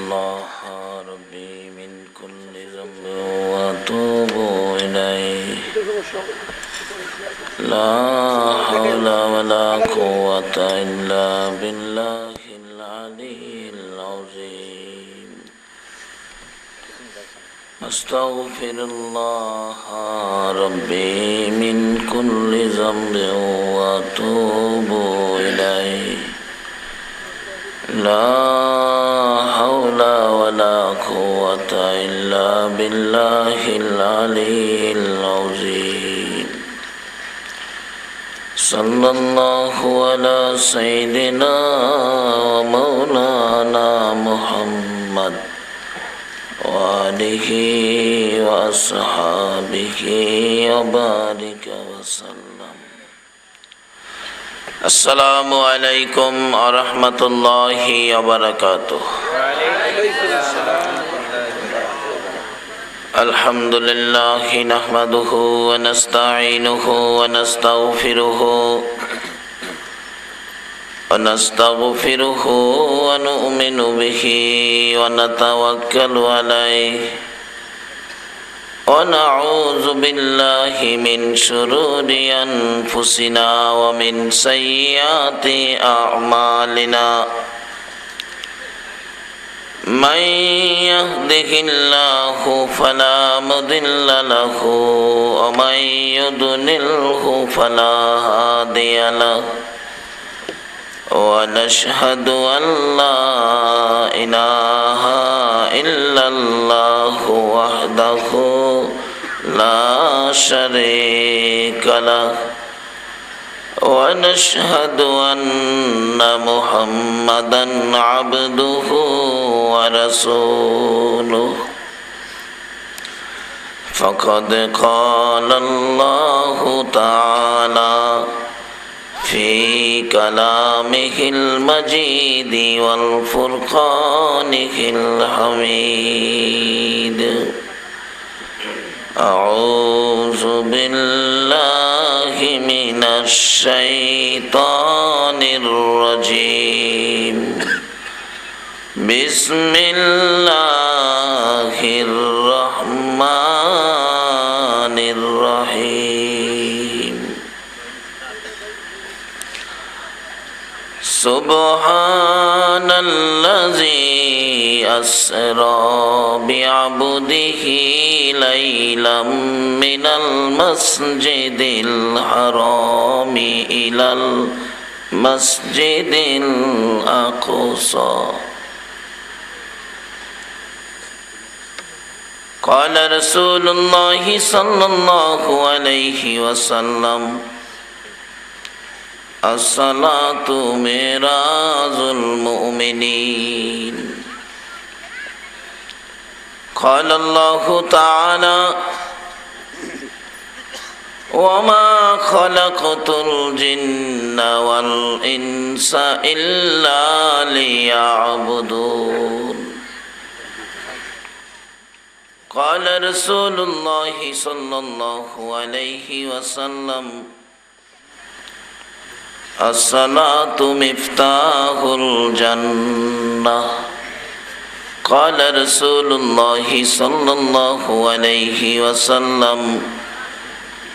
الله ربي من كل ذنب وأتوب إليه لا حول ولا قوة إلا بالله العلي العظيم أستغفر الله ربي من كل ذنب وأتوب إليه لا حول ولا قوة إلا بالله العلي العظيم صلى الله على سيدنا ومولانا محمد وآله وأصحابه وبارك وسلم السلام عليكم ورحمة الله وبركاته الحمد لله نحمده ونستعينه ونستغفره ونؤمن به ونتوكل عليه ونعوذ بالله من شرور أنفسنا ومن سيئات أعمالنا من يهده الله فلا مضل له ومن يضلله فلا هادي له ونشهد أن لا إله إلا الله وحده لا شريك له ونشهد أن محمدا عبده ورسوله فقد قال الله تعالى في كلامه المجيد والفرقانه الحميد أعوذ بالله من الشيطان الرجيم بسم الله الرحمن الرحيم سبحان الذي أسرى بعبده ليلا من المسجد الحرام إلى المسجد الأقصى قال رسول الله صلى الله عليه وسلم الصلاة معراج المؤمنين قال الله تعالى وما خلقت الجن والإنس إلا ليعبدون قال رسول الله صلى الله عليه وسلم الصلاة مفتاح الجنة قال رسول الله صلى الله عليه وسلم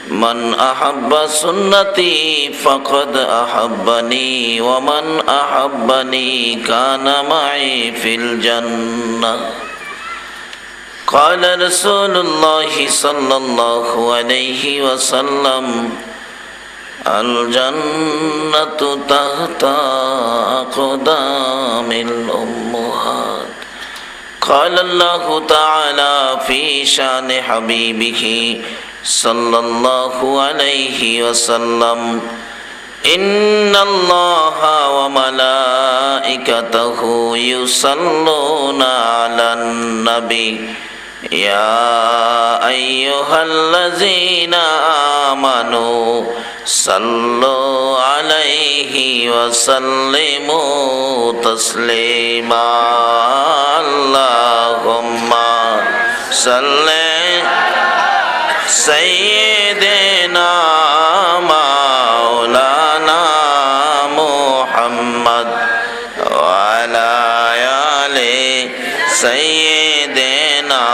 من أحب سنتي فقد أحبني ومن أحبني كان معي في الجنة قال رسول الله صلى الله عليه وسلم الجنة تحت أقدام الأمهات قال الله تعالى في شان حبيبه صلى الله عليه وسلم إن الله وملائكته يصلون على النبي يا أيها الذين آمنوا صلوا عليه وسلموا تسليما اللهم صل سيدنا مولانا محمد وعلى آل سيدنا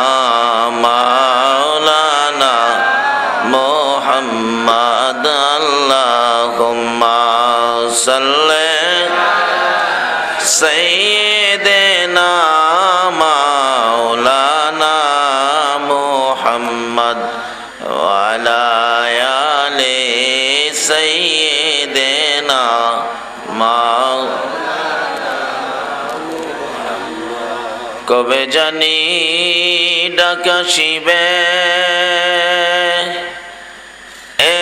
مولانا محمد اللهم صل سيدنا مولانا محمد وعلى آل سيدنا কবে জানি ডাকাশিবে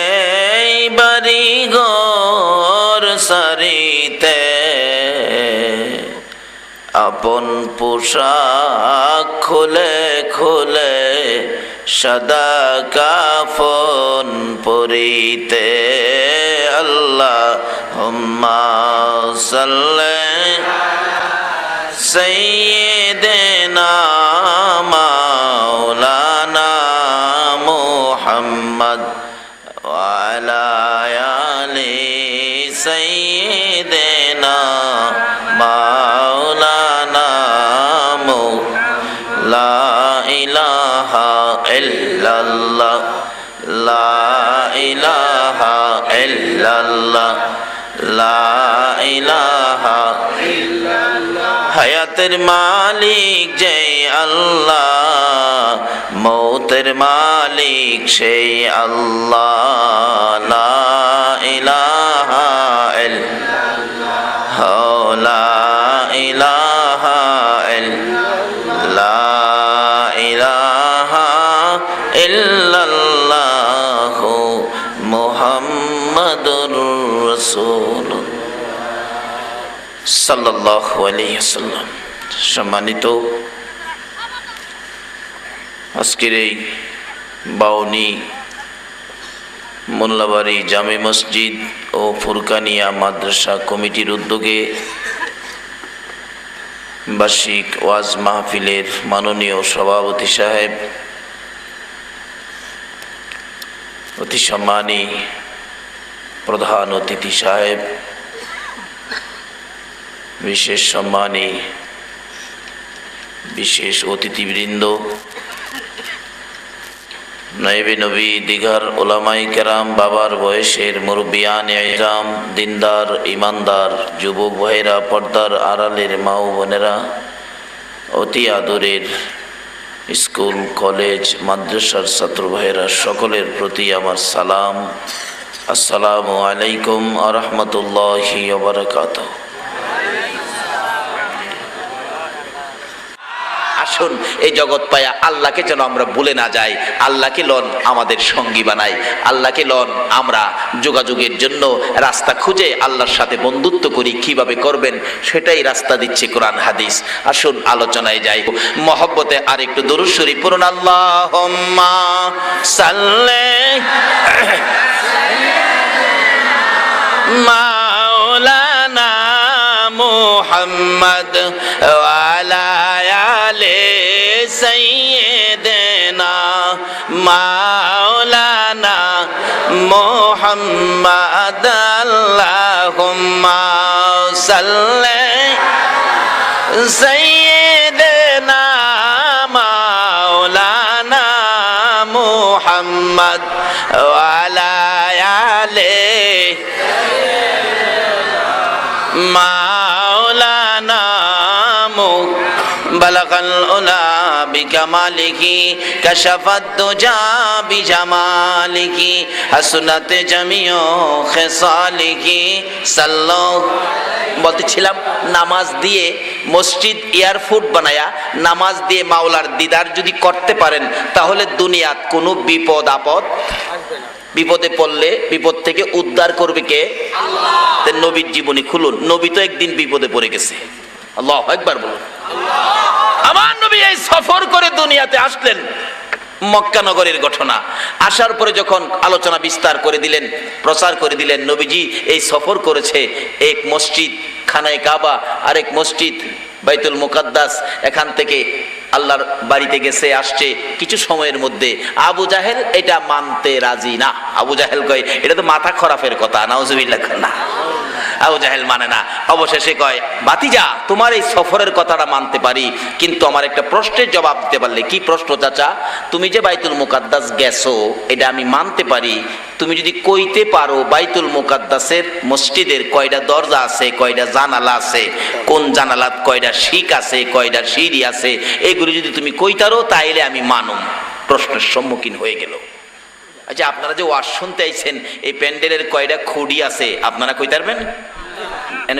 এই বাড়ি ঘর সারিতে আপন পোশাক খুলে খুলে সাদা কাফন পরিতে আল্লাহুম্মা সাল্লি سيدنا مولانا محمد وعلى آل سيدنا مولانا لا إله إلا الله لا إله إلا الله لا إله إلا الله হায়াতের মালিক যে আল্লাহ মৌতের মালিক সেই আল্লাহ লা ইলাহা ইল্লাল্লাহ লা ইলাহা ইল্লাল্লাহ ইলাহা ইল্লাল্লাহ মুহাম্মাদুর রাসূলুল্লাহ সাল্লাল্লাহু আলাইহি ওয়াসাল্লাম। সম্মানিত আজকের এই বাউনী মোল্লাবাড়ি জামে মসজিদ ও ফুরকানিয়া মাদ্রাসা কমিটির উদ্যোগে বার্ষিক ওয়াজ মাহফিলের মাননীয় সভাপতি সাহেব, অতি সম্মানী প্রধান অতিথি সাহেব, বিশেষ সম্মানী বিশেষ অতিথিবৃন্দ, নায়েবে নবী, দিঘার ওলামায়ে কেরাম, বাবার বয়সের মুরব্বিয়ানে ইকরাম, দিনদার ইমানদার যুবক ভাইরা, পর্দার আড়ালের মা ও বোনেরা, অতি আদরের স্কুল কলেজ মাদ্রাসার ছাত্র ভাইরা, সকলের প্রতি আমার সালাম। আসসালামু আলাইকুম ওয়া রাহমাতুল্লাহি ওয়া বারাকাতুহু। আসুন এই জগৎ পায়া আল্লাহকে যেন আমরা ভুলে না যাই, আল্লাহকে লন আমাদের সঙ্গী বানাই, আল্লাহকে লন আমরা যোগাযোগের জন্য রাস্তা খুঁজে আল্লাহর সাথে বন্ধুত্ব করি। কিভাবে করবেন সেটাই রাস্তা দিচ্ছে কোরআন হাদিস। আসুন আলোচনায় যাই। মহব্বতে আর একটু দরুদ শরীফ পড়ুন। আল্লাহুম্মা সাল্লি মাওলানা মুহাম্মদ ওয়া আলা আলি সাইয়্যিদিনা মাওলানা মুহাম্মদ আল্লাহুম্মা সাল্লি সাইয়্যিদিনা মাওলানা মুহাম্মদ ওয়া আলা আলি মাওলানা বালাগাল উলা বিকামালিহি কাশাফাত দুজা বিজামালিহি হাসনাত জামিউ খিসালিহি সাল্লাল্লাহু। বলতেছিলাম নামাজ দিয়ে মসজিদ এয়ারপোর্ট বানায়া নামাজ দিয়ে মাওলার দিদার যদি করতে পারেন তাহলে দুনিয়াত কোনো বিপদ আপদ আসবে না। বিপদে পড়লে বিপদ থেকে উদ্ধার করবে কে? আল্লাহ। নবীর জীবনী খুলুন, নবী তো একদিন বিপদে পড়ে গেছে। আল্লাহু আকবার বলুন। আমার নবী এই সফর করে দুনিয়াতে আসলেন, মক্কা নগরের ঘটনা। আসার পরে যখন আলোচনা বিস্তার করে দিলেন, প্রচার করে দিলেন, নবীজি এই সফর করেছে, এক মসজিদ খানায়ে কাবা, আরেক মসজিদ বাইতুল মুকাদ্দাস, এখান থেকে আল্লাহর বাড়িতে গেছে আসছে কিছু সময়ের মধ্যে। আবু জাহেল এটা মানতে রাজি না। আবু জাহেল কয় এটা তো মাথা খরাফের কথা, নাউজুবিল্লাহ না। আবু জাহেল মানে না। অবশেষে কয়, ভাতিজা তোমার এই সফরের কথাটা মানতে পারি, কিন্তু আমার একটা প্রশ্নের জবাব দিতে পারলে। কি প্রশ্ন চাচা? তুমি যে বাইতুল মুকাদ্দাস গেছো এটা আমি মানতে পারি, তুমি যদি কইতে পারো বাইতুল মুকাদ্দাসের মসজিদের কয়টা দরজা আছে, কয়টা জানালা আছে, কোন জানালাত কয়টা শিক আছে, কয়টা সিঁড়ি আছে, এগুলো যদি তুমি কইতারো তাইলে আমি মানুম। প্রশ্নের সম্মুখীন হয়ে গেল। আচ্ছা, আপনারা যে ওয়াজ শুনতে আইছেন, এই প্যান্ডেলের কয়টা খুঁড়ি আছে আপনারা কইতে পারবেন?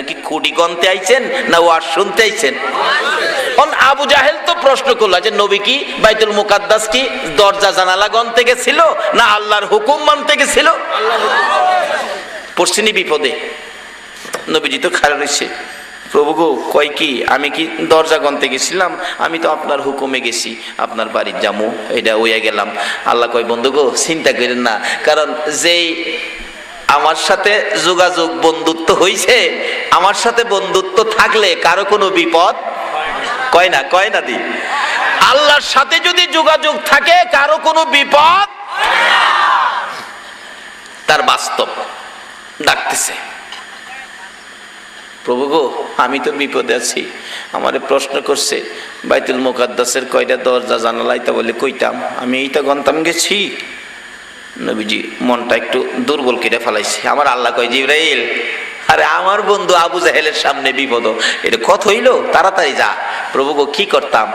কি খুঁড়ি গনতে আইছেন না ওয়াজ শুনতে আইছেন? আবু জাহেল তো প্রশ্ন করলো যে নবী কি বাইতুল মুকাদ্দাস কি দরজা জানালা গনতে গেছিল না আল্লাহর হুকুম মানতে গেছিল? পড়ছিনি বিপদে। নবীজি তো খাড়া রয়েছে, প্রভু গো কয় কি আমি কি দরজা গনতে গেছিলাম? আমি তো আপনার হুকুমে গেছি, আপনার বাড়ির জামু এটা ওইয়া গেলাম। আল্লাহ কয়, বন্ধু গো চিন্তা করেন না, কারণ যেই আমার সাথে যোগাযোগ বন্ধুত্ব হইছে, আমার সাথে বন্ধুত্ব থাকলে কারো কোনো বিপদ কয় না দি। আল্লাহর সাথে যদি যোগাযোগ থাকে কারো কোনো বিপদ, তার বাস্তব ডাকতেছে, প্রভু গো আমি তো বিপদে আছি, আমারে প্রশ্ন করছে বাইতুল মুকাদ্দাসের কয়টা দরজা জানালাই, তা বলে কইতাম আমি এইটা গন্তাম গেছি। নবীজি মনটা একটু দুর্বল কেটে ফেলাইছে। আমার আল্লাহ কয়, জিবরাইল আরে আমার বন্ধু আবু জাহেলের সামনে বিপদ, এটা কত হইলো, তাড়াতাড়ি যা। প্রভু গো কি করতাম?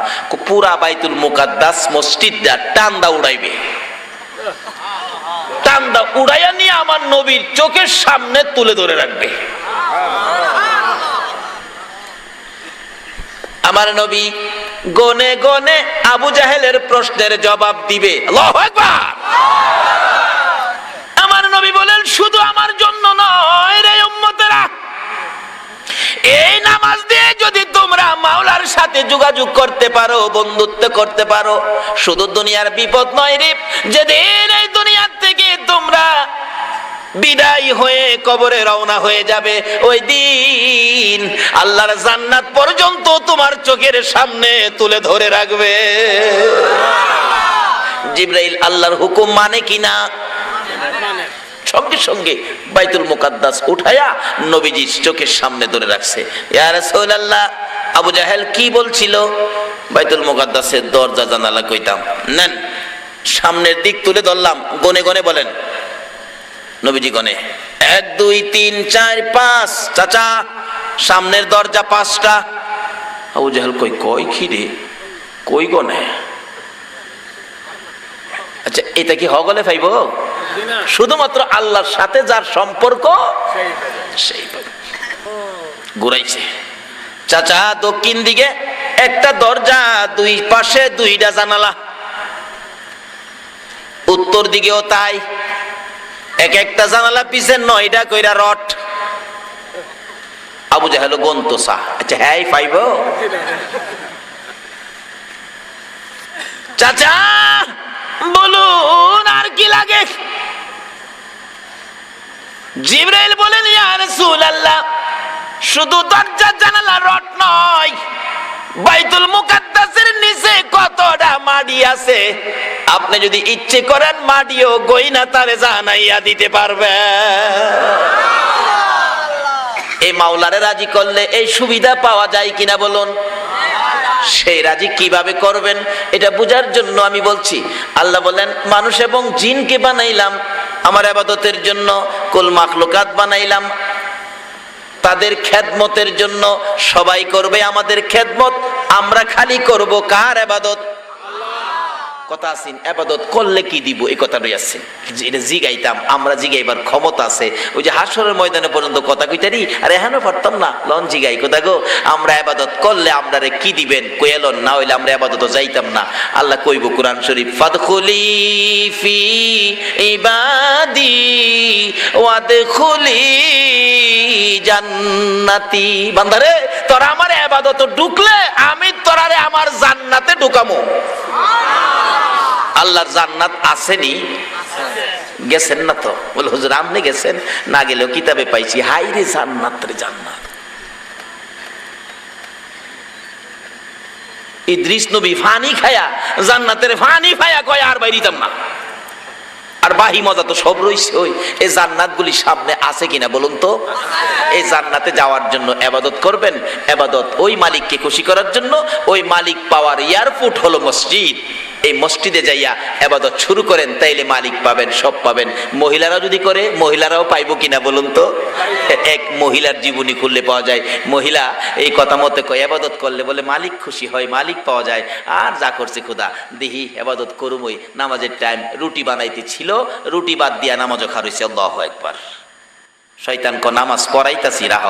পুরা বাইতুল মুকাদ্দাস মসজিদটা টান্দা উড়াইবে, টান্দা উড়াইয়া নিয়ে আমার নবীর চোখের সামনে তুলে ধরে রাখবে। আমার নবী গনে গনে আবু জাহেলের প্রশ্নের জবাব দিবে। আল্লাহু আকবার। আমার নবী বলেন, শুধু আমার জন্য নয় রে উম্মতেরা, এই নামাজ দিয়ে যদি তোমরা মাওলার সাথে যোগাযোগ করতে পারো, বন্ধুত্ব করতে পারো, শুধু দুনিয়ার বিপদ নয় রে, যেদিন এই দুনিয়ার থেকে তোমরা বিদায় হয়ে কবরে রওনা হয়ে যাবে, ওই দিন আল্লাহর জান্নাত পর্যন্ত তোমার চোখের সামনে তুলে ধরে রাখবে। জিবরাইল আল্লাহর হুকুম মানে কিনা? সঙ্গে সঙ্গে বাইতুল মুকাদ্দাস উঠায়া নবীজির চোখের সামনে ধরে রাখছে। ইয়া রাসূলুল্লাহ, আবু জাহেল কি বলছিল? বাইতুল মুকাদ্দাসের দরজা জানালা কইতাম। নেন সামনের দিক তুলে ধরলাম, গনে গনে বলেন। নবীজি গনে 1 2 3 4 5। চাচা সামনের দরজা 5টা। আবু জাহেল কই কি রে, কই গনে? আচ্ছা এটা কি হগলে পাইব? শুধুমাত্র আল্লাহর সাথে যার সম্পর্ক সেই ঘুরাইছে। চাচা দক্ষিণ দিকে একটা দরজা, 2 পাশে 2টা জানালা, উত্তর দিকেও তাই, এক একটা জানালা পিছে 9টা কইরা রড। আবু জাহেল গন্তসা। আচ্ছা হ্যাঁ পাইব? চাচা বলুন আর কি লাগে? জিবরাইল বলেন, ইয়া রাসূলুল্লাহ, শুধু দরজা জানালা রড নয়, বাইতুল মুকাদ্দাসের নিচে কতটা মাটি আছে, আপনি যদি ইচ্ছে করেন মাটিও গয়না তারে জানাইয়া দিতে পারবে। এই মাওলারে রাজি করলে এই সুবিধা পাওয়া যায় কিনা বলুন? সেই রাজি কিভাবে করবেন এটা বোঝার জন্য আমি বলছি। আল্লাহ বলেন, মানুষ এবং জিনকে বানাইলাম আমার ইবাদতের জন্য, কুল মাখলুকাত বানাইলাম তাদের খেদমতের জন্য, সবাই করবে আমাদের খেদমত, আমরা খালি করব কার ইবাদত? কথা আছেন, ইবাদত করলে কি দিব এই কথাটাই আছে। এটা জিগাইতাম, আমরা জিগাইবার ক্ষমতা আছে। ওই যে হাসরের ময়দানে পর্যন্ত কথা কইতারি, আর এখানেও পারতাম না, লন জিগাই কথা গো, আমরা ইবাদত করলে আমরারে কি দিবেন কইলন, না হইলে আমরা ইবাদত যাইতাম না। আল্লাহ কইব কোরআন শরীফ, ফাদখুলি ফি ইবাদি ওয়াদখুলি জান্নাতি। বান্দারে তোরা আমার ইবাদত ঢুকলে আমি তোরারে আমার জান্নাতে ঢুকামু। আল্লাহর জান্নাত আসেনি? গেছেন না তো? বলে হুজুর আপনি গেছেন, না গেলেও কিতাবে পাইছি। হাই রে জান্নাত রে জান্নাত। ইদ্রিস নবী ফানি খায়া জান্নাতের ফানি খায়া কয় আর বাইরিতাম না, আর বাহি মজা তো সব রইছে। ওই এই জান্নাতগুলি সামনে আছে কিনা বলুন তো? এই জান্নাতে যাওয়ার জন্য ইবাদত করবেন, ইবাদত ওই মালিককে খুশি করার জন্য। ওই মালিক পাওয়ার এয়ারপোর্ট হলো মসজিদ। এই মসজিদে যাইয়া ইবাদত শুরু করেন, তাইলে মালিক পাবেন, সব পাবেন। মহিলারা যদি করে, মহিলারাও পাইবো কিনা বলুন তো? এক মহিলার জীবনী খুললে পাওয়া যায়, মহিলা এই কথা মতে কয় ইবাদত করলে বলে মালিক খুশি হয়, মালিক পাওয়া যায়। আর যা করছে খোদা দিহি ইবাদত করুমই। নামাজের টাইম, রুটি বানাইতে ছিল, রুটি বাদ দিয়া নামাজও খারইছে। আল্লাহু আকবার। শয়তান ক নামাজ পড়াইতাছি রাহ,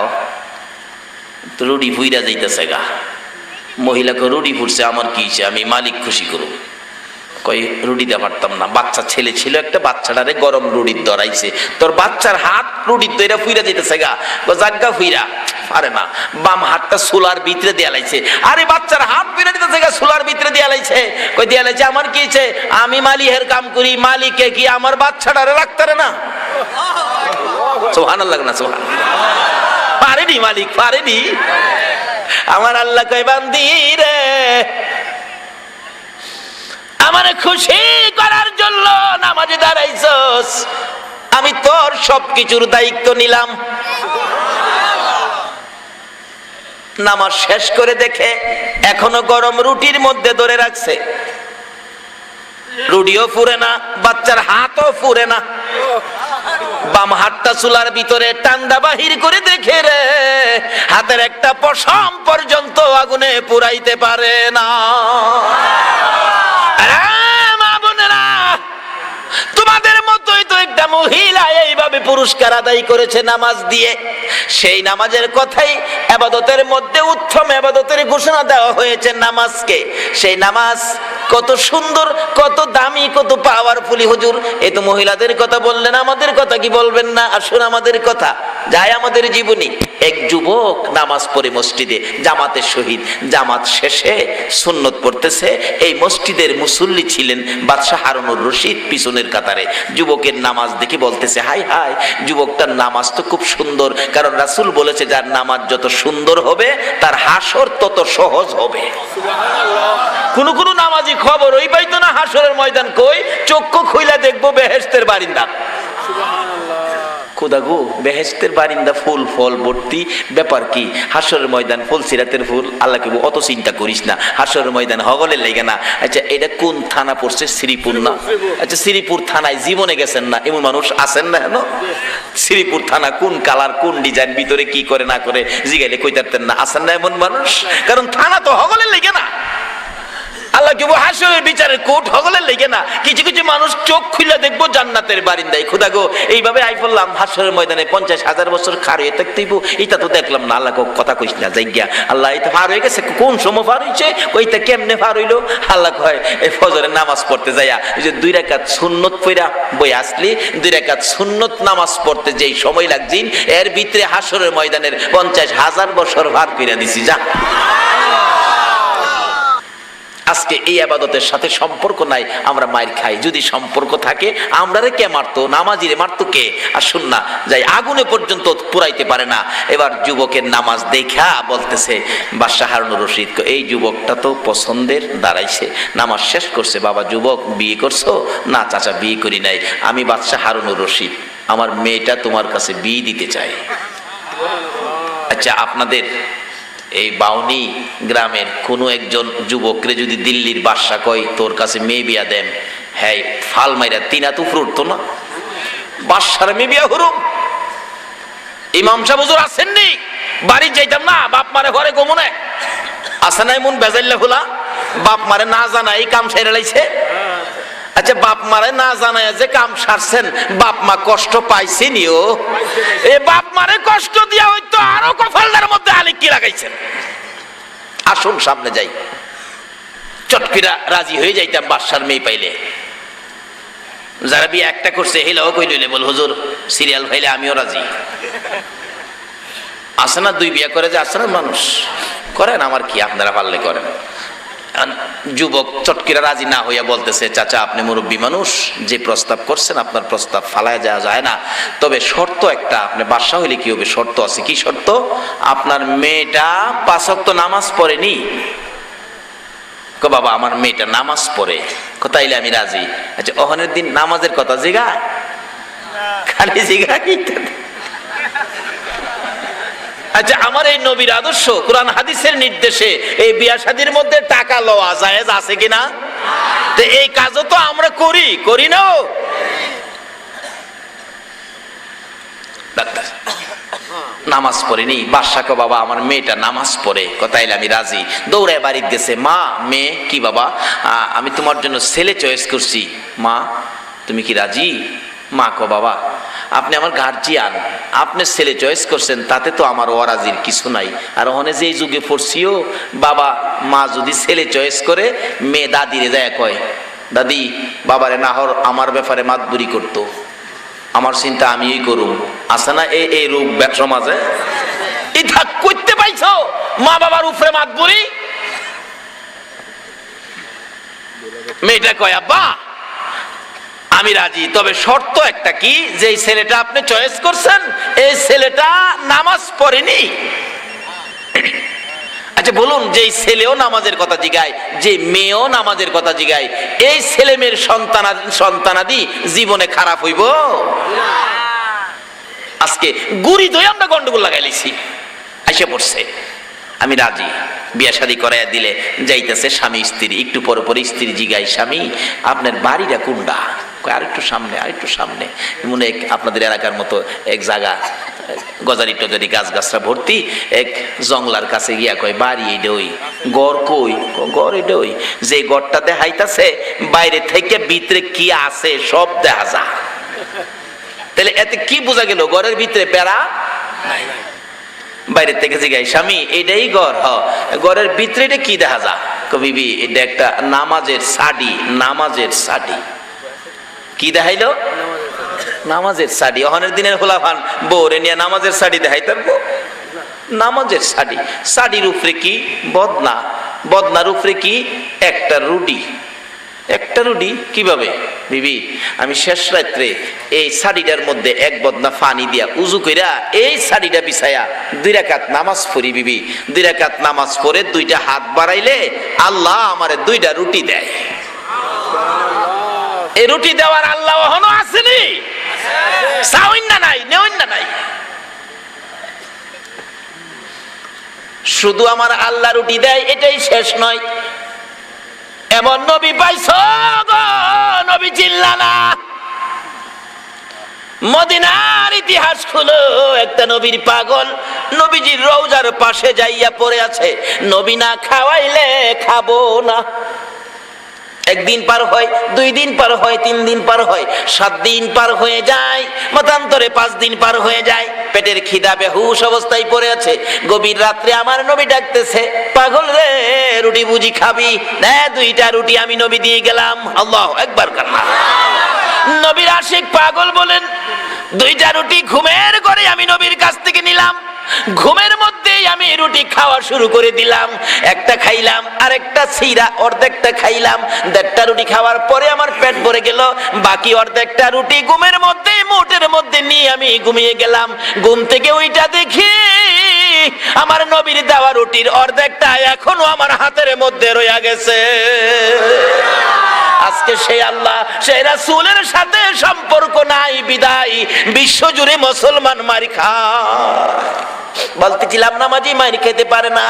তো রুটি ফুইরা যাইতেছে গা। মহিলাকে রুটি ফুটছে, আমার কি হইছে, আমি মালিক খুশি করুম। কই রুটি দিতে পারতাম না, বাচ্চা ছেলে ছিল একটা, বাচ্চাটারে গরম রুটির ধরাইছে, তোর বাচ্চার হাত রুটির দইরা ফুইরা যেতেছে গা। জাগা ফুইরা আরে না, বাম হাতটা সোলার ভিতরে দিয়া লাইছে। আরে বাচ্চার হাত ফিরে দিতেছে গা, সোলার ভিতরে দিয়া লাইছে। কই দিয়া লাইছে, আমার কি হইছে, আমি মালিকের কাম করি, মালিকে কি আমার বাচ্চাটারে রাখতারে না? সুবহানাল্লাহ না সুবহানাল্লাহ। পারেনি মালিক, পারেনি। আমার আল্লাহ কয় বান্দি রে, আমারে খুশি করার জন্য নামাজে দাঁড়াইছস, আমি তোর সবকিছুর দায়িত্ব নিলাম। নামাজ শেষ করে দেখে এখনো গরম রুটির মধ্যে ধরে রাখছে, রুটিও ফুরে না, বাচ্চার হাতও ফুরে না। বাম হাতটা চুলার ভিতরে টান্ডা বাহির করে দেখে রে, হাতের একটা পশম পর্যন্ত আগুনে পুরাইতে পারে না। তোমাদের মতোই তো একটা মহিলা এইভাবে পুরস্কার আদায় করেছে নামাজ দিয়ে। সেই নামাজের কথাই ইবাদতের মধ্যে উত্তম ইবাদতের ঘোষণা দেওয়া হয়েছে নামাজকে। সেই নামাজ কত সুন্দর, কত দামি, কত পাওয়ারফুলি। হুজুর এই তো মহিলাদের কথা বললেন, আমাদের কথা কি বলবেন না? আসুন আমাদের কথা যাই, আমাদের জীবনী। এক যুবক নামাজ পড়ে মসজিদে জামাতের সহিত, জামাত শেষে সুন্নত পড়তেছে। এই মসজিদের মুসল্লি ছিলেন বাদশাহ হারুনুর রশিদ পিছনের কাতারে। যুবকের নামাজ দেখে বলতেছে, হাই হাই, যুবকটার নামাজ তো খুব সুন্দর। কারণ রাসূল বলেছে, যার নামাজ যত সুন্দর হবে তার হাসর তত সহজ হবে। কোন কোন নামাজি খবর ওই পাইতো না হাসরের ময়দান কই, চক্ষু খুইলা দেখবো বেহেশতের বারিন্দা। খোদা গো, বেহেশতের বারিন্দা ফুল ফল ভর্তি, ব্যাপার কি? হাসরের ময়দান ফুল সিরাতের ফুল। আল্লাহ কে অত চিন্তা করিস না, হাসরের ময়দান হগলের লেগে না। আচ্ছা এটা কোন থানা পড়ছে? শ্রীপুর না? আচ্ছা শ্রীপুর থানায় জীবনে গেছেন না এমন মানুষ আছেন না? হেন শ্রীপুর থানা কোন কালার, কোন ডিজাইন, ভিতরে কি করে না করে জিগাইলে কইতারতেন না? আছেন না এমন মানুষ? কারণ থানা তো হগলের লেগে না। আল্লাহ কেবল হাসরের বিচারের কোর্ট হগলের লেগে না। কিছু কিছু মানুষ চোখ খুলে দেখবো জান্নাতের বারিন্দায়। খোদা গো, এইভাবে আই বললাম হাসরের ময়দানে 50,000 বছর খার হয়ে থাকতেইব, এটা তো দেখলাম না। আল্লাহ কথা কইস না জায়গা, আল্লাহ এটা পার হয়ে গেছে। কোন সময় পার হয়েছে, ওইটা কেমনে পার হইলো? আল্লাহ কয় এই ফজরের নামাজ পড়তে যাইয়া যে 2 রাকাত সুন্নত পড়া বই আসলি, 2 রাকাত সুন্নত নামাজ পড়তে যেই সময় লাগছিন, এর ভিতরে হাসরের ময়দানের 50,000 বছর পার করে দিছি। যা, আজকে এই ইবাদতের সাথে সম্পর্ক নাই, আমরা মাইর খাই। যদি সম্পর্ক থাকে আমরারে কে মারতো? নামাজিরে মারতো কে? আসুন না যাই, আগুনে পর্যন্ত পুরাইতে পারে না। এবার যুবকের নামাজ দেখা বলতেছে বাদশাহ হারুনুর রশিদ, এই যুবকটা তো পছন্দের দাঁড়াইছে, নামাজ শেষ করছে। বাবা যুবক বিয়ে করছো? না চাচা বিয়ে করি নাই, আমি বাদশাহ হারুনুর রশিদ, আমার মেয়েটা তোমার কাছে বিয়ে দিতে চাই। আচ্ছা আপনাদের এই বাউনি গ্রামের কোনো একজন যুবকরে যদি দিল্লির বাদশা কয় তোর কাছে মেয়ে বিয়া দেন, হ্যাঁ ফাল মাইরা তিনা তো ফুরতো না, বাদশার মেয়ে বিয়া হরুম। ইমাম সাহেব হুজুর আসেননি, বাড়ি যাইতাম না, বাপ মারে ঘরে গোমনে আসে নাই মন বেজাইল্লা খোলা, বাপ মারে না জানাই কাম সেরে লাইছে। আচ্ছা বাপ মারে না জানায় যে কাম সারছেন, বাপ মা কষ্ট পাইছে নিও? এ বাপ মারে কষ্ট দিয়া হয়তো আরো কপালদার মধ্যে আলিকি লাগাইছেন। আসুন সামনে যাই, চটকিরা রাজি হয়ে যাইতাম বাদশার মেয়ে পাইলে। যারা বিয়ে একটা করছে হেলাও কই লইলে বল হুজুর সিরিয়াল ভাইলে আমিও রাজি। আসে না 2 বিয়ে করে যে, আসে না মানুষ করেন, আমার কি, আপনারা পারলে করেন। যুবক চটকিরা রাজি না হইয়া বলতেছে, চাচা আপনি মুরব্বী মানুষ, যে প্রস্তাব করছেন আপনার প্রস্তাব ফালায় যাওয়া যায় না, তবে শর্ত একটা, আপনি বাদশা হইলে কি হবে, শর্ত আছে। কি শর্ত? আপনার মেয়েটা 5 ওয়াক্ত নামাজ পড়েনি। বাবা আমার মেয়েটা নামাজ পড়ে, তাইলে আমি রাজি। আচ্ছা ওখানের দিন নামাজের কথা জিগা, খালি জিগা কি? আচ্ছা আমার এই নবীর আদর্শ কোরআন হাদিসের নির্দেশে এই বিয়া শাদীর মধ্যে টাকা লওয়া জায়েজ আছে কিনা? তো এই কাজও তো আমরা করি না। ডাক্তার নামাজ পড়েনি, বাদশাকে বাবা আমার মেয়েটা নামাজ পড়ে, তাইলে আমি রাজি। দৌড়ায় বাড়িতে গেছে, মা মেয়ে কি বাবা, আমি তোমার জন্য ছেলে চয়েস করছি, মা তুমি কি রাজি? মা কো বাবা আপনি আমার গার্জিয়ান, আপনি ছেলে চয়েস করছেন, তাতে তো আমার অরাজির কিছু নাই। আর ওখানে যে যুগে পড়ছিও বাবা মা যদি ছেলে চয়েস করে, মেয়ে দাদিরে যায় কয়, দাদি বাবারে নাহর আমার ব্যাপারে মাতবুরি করতো, আমার চিন্তা আমিই করুম। আছে না এই রূপ সমাজে? ইথা করতে পাইছো মা বাবার উপরে মাতবুরি? মেয়েটা কয় আব্বা আমি রাজি, তবে শর্ত একটা, কি যে ছেলেটা আপনি চয়েস করছেন এই ছেলেটা নামাজ পড়েনি। আচ্ছা বলুন, যে ছেলেও নামাজের কথা জিগায়, যে মেয়েও নামাজের কথা জিগায়, এই ছেলে মেয়ের সন্তানাদি জীবনে খারাপ হইব? আজকে গুড়ি দই আমরা গন্ডগোল লাগাই লিছি, আইসা পড়ছে আমি রাজি। বিয়া শাদী করাইয়া দিলে যাইতেছে স্বামী স্ত্রী, একটু পরে পরে স্ত্রী জিগায়, স্বামী আপনার বাড়িটা কোনটা? আরেকটু সামনে মনে আপনাদের এলাকার মতো এক জায়গা, গজারি টজারি গাছ গাছরা ভর্তি, এক জংলার কাছে গিয়া কয় বাড়ি এটা ওই, গড় কই? গড় এটা ওই, যে গড়টা দেখাইতাছে বাইরে থেকে ভিতরে কি আছে সব দেখা যা। তাহলে এতে কি বোঝা গেল? গড়ের ভিতরে বেড়া বাইরে থেকে জিগাই, স্বামী এটাই গড়? গড়ের ভিতরে এটা কি দেখা যা? বিবি এটা একটা নামাজের শাড়ি। নামাজের শাড়ি কি দেখাইলো? নামাজের শাড়ি। অহনের দিনের হোলাফান বউরে নিয়ে নামাজের শাড়ি দেখাই থাকবো? নামাজের শাড়ি। শাড়ির উপরে কি বদনা, বদনার উপরে কি একটা রুটি। একটা রুটি কিভাবে? বিবি আমি শেষ রাত্রে এই শাড়িটার মধ্যে এক বদনা পানি দিয়া উজু কইরা এই শাড়িটা বিছায়া 2 রাকাত নামাজ পড়ি। বিবি 2 রাকাত নামাজ পড়ে 2টা হাত বাড়াইলে আল্লাহ আমারে 2টা রুটি দেয়। এই রুটি দেওয়ার আল্লাহ এখনো আসেনি? চাওইন না নাই, নেওইন না নাই। শুধু আমার আল্লাহ রুটি দেয় এটাই শেষ নয়, এমন নবী পাইছো গো, নবী চিল্লা না। মদিনার ইতিহাস খুলো, একটা নবীর পাগল নবীজির রওজার পাশে যাইয়া পড়ে আছে, নবী না খাওয়াইলে খাবো না। 1 দিন পার হয়, 2 দিন পার হয়, 3 দিন পার হয়, 7 দিন পার হয়ে যায়, মতান্তরে 5 দিন পার হয়ে যায়। পেটের খিদা বেহুশ অবস্থায় পড়ে আছে। গভীর রাত্রে আমার নবী ডাকতেছে, পাগল রে রুটি বুঝি খাবি? না 2টা রুটি আমি নবী দিয়ে গেলাম। আল্লাহু আকবার কান্না। নবীর আশিক পাগল বলেন, 2টা রুটি ঘুমের ঘরে আমি নবীর কাছ থেকে নিলাম, ঘুমের মধ্যেই আমি রুটি খাওয়া শুরু করে দিলাম। একটা খাইলাম, আরেকটা ছিঁড়া, অর্ধেকটা খাইলাম। 1.5টা রুটি খাওয়ার পরে আমার পেট ভরে গেল, বাকি অর্ধেকটা রুটি ঘুমের মধ্যেই মুঠের মধ্যে নিয়ে আমি ঘুমিয়ে গেলাম। ঘুম থেকে ওইটা দেখি আমার নবীর দেওয়া রুটির অর্ধেকটা এখনো আমার হাতের মধ্যে রয়ে গেছে। আজকে সেই আল্লাহ সেই রাসূলের সাথে সম্পর্ক নাই বিদায় বিশ্বজুড়ে মুসলমান মারি খায়। বলতেছিলাম নামাজি মারি খেতে পারে না,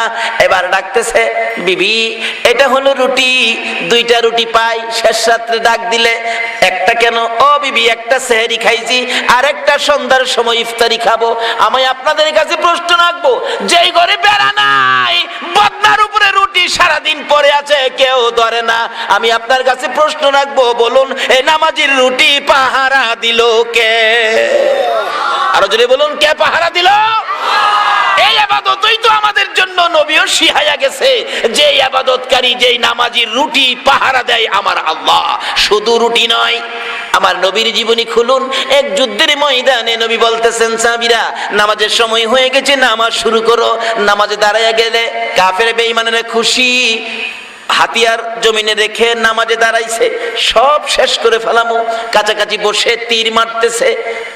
এবার ডাকতেছে, বিবি এটা হলো রুটি, 2টা রুটি পাই, শেষ রাত্রে ডাক দিলে একটা কেন? ও বিবি একটা সেহরি খাইছি, আর একটা সন্ধ্যার সময় ইফতারি খাবো। আমি আপনাদের কাছে প্রশ্ন রাখবো, যেই ঘরে বেড়া নাই, বদনার উপরে রুটি সারাদিন পরে আছে, কেউ ধরে না, আমি আপনার কাছে প্রশ্ন রাখবো, বলুন এই নামাজির রুটি পাহারা দিল কে? আরো জোরে বলুন, কে পাহারা দিল? এই ইবাদতই তো আমাদের জন্য নবীও শিখাইয়া গেছে, যে ইবাদতকারী যেই নামাজির রুটি পাহারা দেয় আমার আল্লাহ। শুধু রুটি নয়, আমার নবীর জীবনী খুলুন। এক যুদ্ধের ময়দানে নবী বলতেছেন, সাহাবীরা নামাজের সময় হয়ে গেছে, নামাজ শুরু করো। নামাজে দাঁড়াইয়া গেলে কাফের বেঈমানেরা খুশি, হাতিয়ার জমিনে রেখে নামাজে দাঁড়াইছে, সব শেষ করে ফেলামো। কাছাকাছি বসে তীর মারতেছে,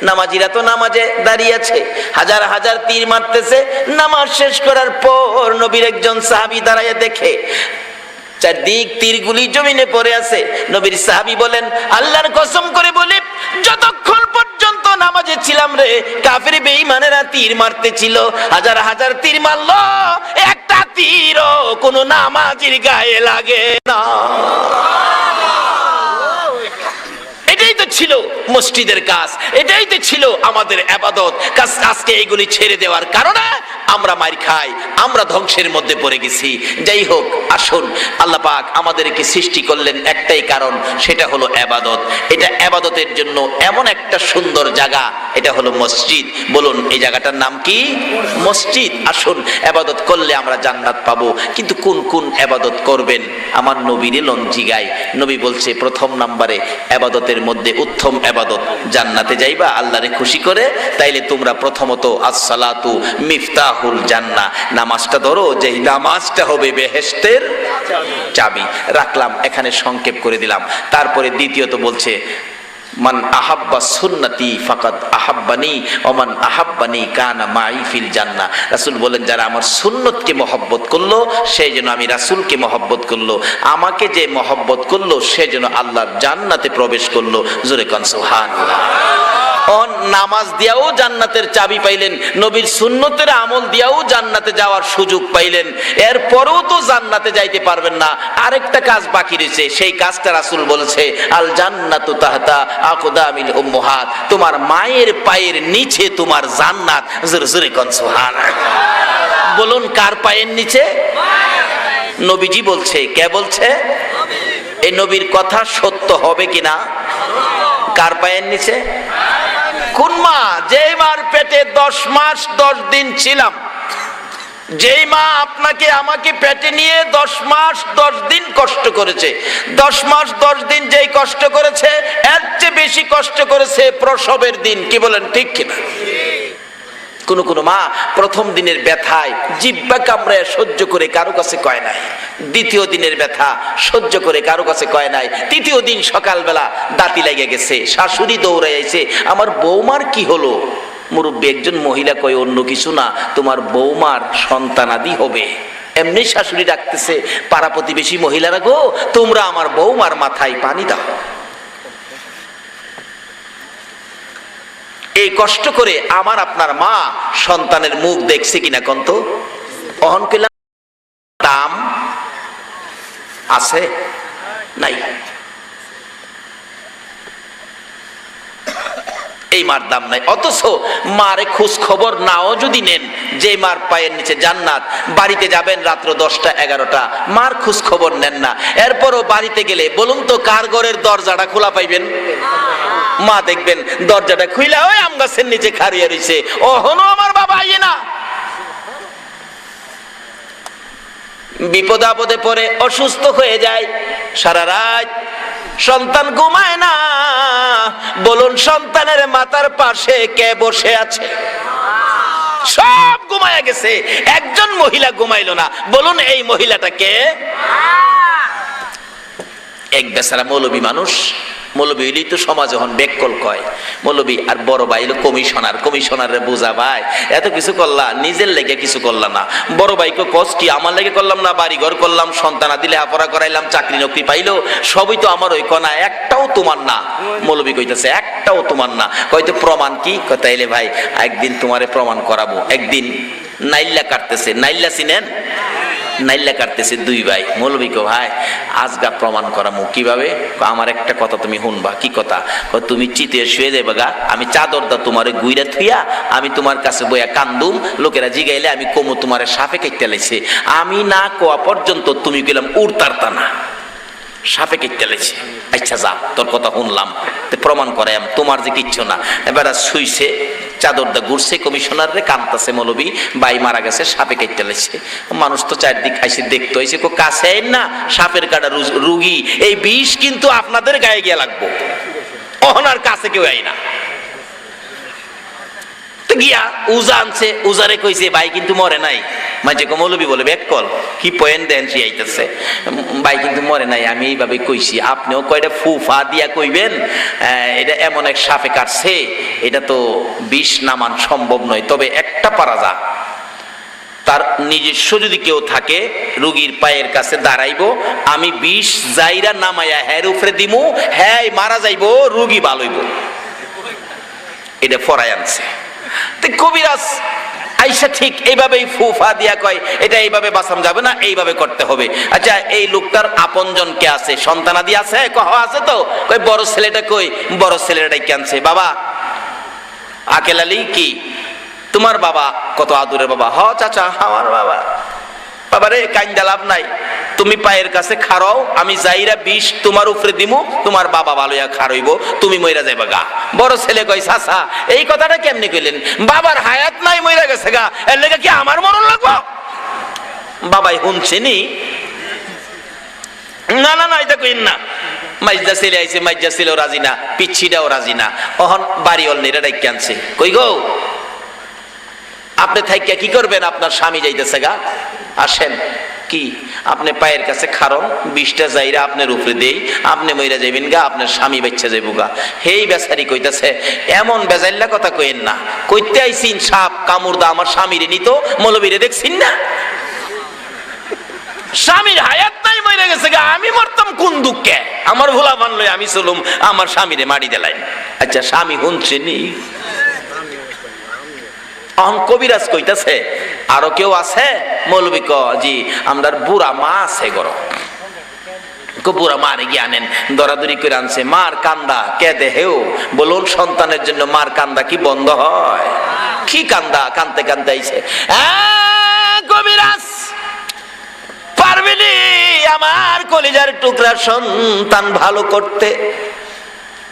নামাজিরা তো নামাজে দাঁড়িয়ে আছে, হাজার হাজার তীর মারতেছে। নামাজ শেষ করার পর নবীর একজন সাহাবী দাঁড়াইয়া দেখে চারদিক তীরগুলি জমিনে পড়ে আছে। নবীর সাহাবী বলেন, আল্লাহর কসম করে বলি, যতক্ষণ পর্যন্ত নামাজে ছিলাম রে, কাফির বেঈমানেরা তীর মারতে ছিল, হাজার হাজার তীর মারলো, একটা তীরও কোনো নামাজির গায়ে লাগে না। এটাই তো ছিল মসজিদের কাজ, এটাই তো ছিল আমাদের ইবাদত। আজকে এইগুলি ছেড়ে দেওয়ার কারণে আমরা মার খাই, আমরা ধ্বংসের মধ্যে পড়ে গেছি। যাই হোক, আসুন, আল্লাহ পাক আমাদেরকে সৃষ্টি করলেন একটাই কারণ, সেটা হলো ইবাদত। এটা ইবাদতের জন্য এমন একটা সুন্দর জায়গা, এটা হলো মসজিদ। বলুন, এই জায়গাটার নাম কি? মসজিদ। আসুন, ইবাদত করলে আমরা জান্নাত পাবো। কিন্তু কোন কোন ইবাদত করবেন? আমার নবীরে লঞ্জিগায় নবী বলছে, প্রথম নম্বরে ইবাদতের মধ্যে উত্তম ইবাদত, জান্নাতে যাইবা আল্লাহরে খুশি করে, তাইলে তোমরা প্রথমত আসসালাতু মিফতাহুল জান্নাহ, নামাজটা ধরো, যেই নামাজটা হবে বেহেশতের চাবি। রাখলাম, এখানে সংক্ষেপ করে দিলাম। তারপরে দ্বিতীয়ত বলছে, মান আহাব্বা সুন্নতি ফাকাদ আহাব্বানি ওয়া মান আহাব্বানি কানা মাই ফিল জান্নাহ। রাসূল বলেন, যারা আমার সুন্নতকে মহব্বত করলো, সেই জন্য আমি রাসূলকে মহব্বত করলো, আমাকে যে মহব্বত করলো সে যেন আল্লাহর জান্নাতে প্রবেশ করলো। জোরে কোন সুবহানাল্লাহ। নামাজ দিয়াও জান্নাতের চাবি পাইলেন, নবীর সুন্নতের আমল দিয়াও জান্নাতে যাওয়ার সুযোগ পাইলেন। এরপরেও তো জান্নাতে যাইতে পারবেন না, আরেকটা কাজ বাকি রয়েছে। সেই কাজটা রাসূল বলেছে, আল জান্নাতু তাহতা আকদামিল উম্মাহাত, তোমার মায়ের পায়ের নিচে তোমার জান্নাত। জোরে জোরে কোন সুবহানাল্লাহ। বলুন, কার পায়ের নিচে? নবীজি বলছে। কে বলছে? এই নবীর কথা সত্য হবে কিনা? কার পায়ের নিচে? কোন মা? যেই মার পেটে 10 মাস 10 দিন ছিলাম, যেই মা আপনাকে আমাকে পেটে নিয়ে 10 মাস 10 দিন কষ্ট করেছে, 10 মাস 10 দিন যেই কষ্ট করেছে, এর চেয়ে বেশি কষ্ট করেছে প্রসবের দিন। কি বলেন, ঠিক কিনা? কোন কোন মা প্রথম দিনের ব্যথায় জিহ্বা কামড়ায় সহ্য করে কারো কাছে কয় নাই, দ্বিতীয় দিনের ব্যথা সহ্য করে কারো কাছে কয় নাই, তৃতীয় দিন সকালবেলা দাঁতি লেগে গেছে, শাশুড়ি দৌড়ে আইছে, আমার বৌমার কি হলো? মুরব্বী একজন মহিলা কয়, অন্য কিছু না, তোমার বৌমার সন্তানাদি হবে। এমনি শাশুড়ি ডাকতেছে, পাড়া প্রতিবেশী মহিলারা, গো তোমরা আমার বৌমার মাথায় পানি দাও। এই কষ্ট করে আমার আপনার মা সন্তানের মুখ দেখছে কিনা কন্ত? অহন কইলাম, দাম আছে নাই? এই মার দাম নাই। অথচ মারে খোঁজ খবর নাও যদি নেন, যে মার পায়ের নিচে জান্নাত, বাড়িতে যাবেন রাত্র 10টা 11টা, মার খোঁজ খবর নেন না। এরপরও বাড়িতে গেলে বলুন তো, কার ঘরের দরজাটা খোলা পাইবেন? মা দেখবেন দরজাটা খুইলা ওই আম গাছের নিচে খাড়িয়ে রইছে, ওহনো আমার বাবা আইয়ে না। বিপদ আপদে পড়ে অসুস্থ হয়ে যায়, সারা রাত সন্তান ঘুমায় না। বলুন, সন্তানের মাথার পাশে কে বসে আছে? সব ঘুমায় গেছে, একজন মহিলা ঘুমাইলো না। বলুন, এই মহিলাটা কে? এক বেচারা মৌলবী মানুষ। মৌলবী হইলেই তো সমাজ এখন বেকল কয়। মৌলবী আর বড় ভাই হলো কমিশনার, কমিশনারে বোঝা, ভাই এত কিছু করলা, নিজের লেগে কিছু করলা না। বড় ভাইকে কষ্ট কি, আমার লেগে করলাম না? বাড়ি ঘর করলাম, সন্তান দিলে লেখাপড়া করাইলাম, চাকরি নকরি পাইলো, সবই তো আমার। ওই কনা একটাও তোমার না। মৌলবী কইতেছে, একটাও তোমার না। কইতে প্রমাণ কি? তাইলে ভাই একদিন তোমারে প্রমাণ করাবো। একদিন নাইল্লা কাটতেছে, নাইল্লা চিনেন? নাইল্লা কাটতেছে দুই ভাই। মৌলবী কো, ভাই আজগা প্রমাণ করামু। কিভাবে? আমার একটা কথা তুমি শুনবা। কি কথা? তুমি চিতে শুয়ে যাবে গা, আমি চাদর দা তোমারে গুইরা থুইয়া আমি তোমার কাছে বইয়া কান্দুম, লোকেরা জিগাইলে আমি কমু তোমারে সাপে কেটে লাইছে। আমি না কোয়া পর্যন্ত তুমি গেলাম উড়তারতা না, সাপে কেটে লাইছে। আচ্ছা যা, তোর কথা শুনলাম, প্রমাণ করাইম তোমার যে কিচ্ছু না। এবার শুইছে, চাদর দা ঘুরছে, কমিশনার রে কান্দতেছে, মৌলবী ভাই মারা গেছে, সাপে কেটে লাইছে। মানুষ তো চারদিক আইসে দেখতে হয়েছে, কাছে আইন না, সাপের কাটা রুগী, এই বিষ কিন্তু আপনাদের গায়ে গিয়ে লাগবো। অহনার কাছে কেউ আই না। গিয়া উজা আনছে, উজারে কইছে ভাই কিন্তু মরে নাই। মাঝে মৌলবী বলে, বেকল কি পয়েন্ট দেন সে আইতেছে, ভাই কিন্তু মরে নাই, আমি এইভাবে কইছি, আপনিও কয়টা ফুফা দিয়া কইবেন এটা এমন এক সাপে কাটছে, এটা তো বিষ নামান সম্ভব নয়, তবে একটা পারা যা। তার নিজস্ব যদি কেউ থাকে রোগীর পায়ের কাছে দাঁড়াইবো, আমি বিষ জাইরা নামাইয়া হ্যার উপরে দিমু, হ্যাঁ মারা যাইবো, রোগী ভালো হইব। এটা ফরাই আনছে। তো কবিরাজ আইসা ঠিক এইভাবেই ফুফা দিয়া কয় এটা এইভাবে বাঁচানো যাবে না, এইভাবে করতে হবে। আচ্ছা এই লোকটার আপনজন কে আছে, সন্তানাদি আছে? কহ আছে তো। কই বড় ছেলেটা কই? বড় ছেলেটাই কেনছে। বাবা আকেল আলী কি তোমার বাবা? কত আদুরের বাবা। হ চাচা আমার বাবা। বাবা রে কাইন্দা লাভ নাই, তুমি পায়ের কাছে খাড়াও, আমি যাইরা বিষ তোমার উপরে দিমু, তোমার বাবা ভালোয়া খাড়াইব, তুমি মইরা যাইবা গা। বড় ছেলে কই চাচা এই কথাটা কেমনি কইলেন? বাবার হায়াত নাই, মইরা গেছে গা, এর লেগে কি আমার মরণ লাগবো? বাবাই শুনছেনি? না না না এটা কইন না। মাইজা ছেলে আইছে, মাইজা ছেলেও রাজি না, পিচ্ছিটাও রাজি না। অহন বাড়ি অল নেড়াই কেনছে। কই গো আপনি থাইকা কি করবেন? আপনার স্বামী যাইতেছে গা, আসেন। কি আপনি পায়ের কাছে খারণ, বিষটা যাইরা আপনার উপরে দেই, আপনি মইরা যাইবেন গা, আপনার স্বামী বাচ্চা যাইব গা। হেই বেচারি কইতাছে এমন বেজাইল্লা কথা কইেন না, কইতে আইছিন সাপ কামড় দা আমার স্বামীরে নিত, মৌলবীরে দেখছিন না? স্বামীর হায়াত নাই, মরে গেছে গা, আমি মরতাম কোন দুঃখে? আমার ভোলা মানলো আমি চলুম, আমার স্বামীরে মারি দিলাই। আচ্ছা স্বামী শুনছেনি? কবিরাজ কইতাছে আরো কেউ আছে? মৌলবী ক জি আমরার বুড়া মা আছে গর। বুড়া মারে গিয়ে আনেন, দরাদরি করে আনছে। মার কান্দা কে দেহেও বলুন, সন্তানের জন্য মার কান্দা কি বন্ধ হয়? কি কান্দা? কানতে কানতে আইছে। কবিরাজ পারবিনি আমার কলিজার টুকরা সন্তান ভালো করতে?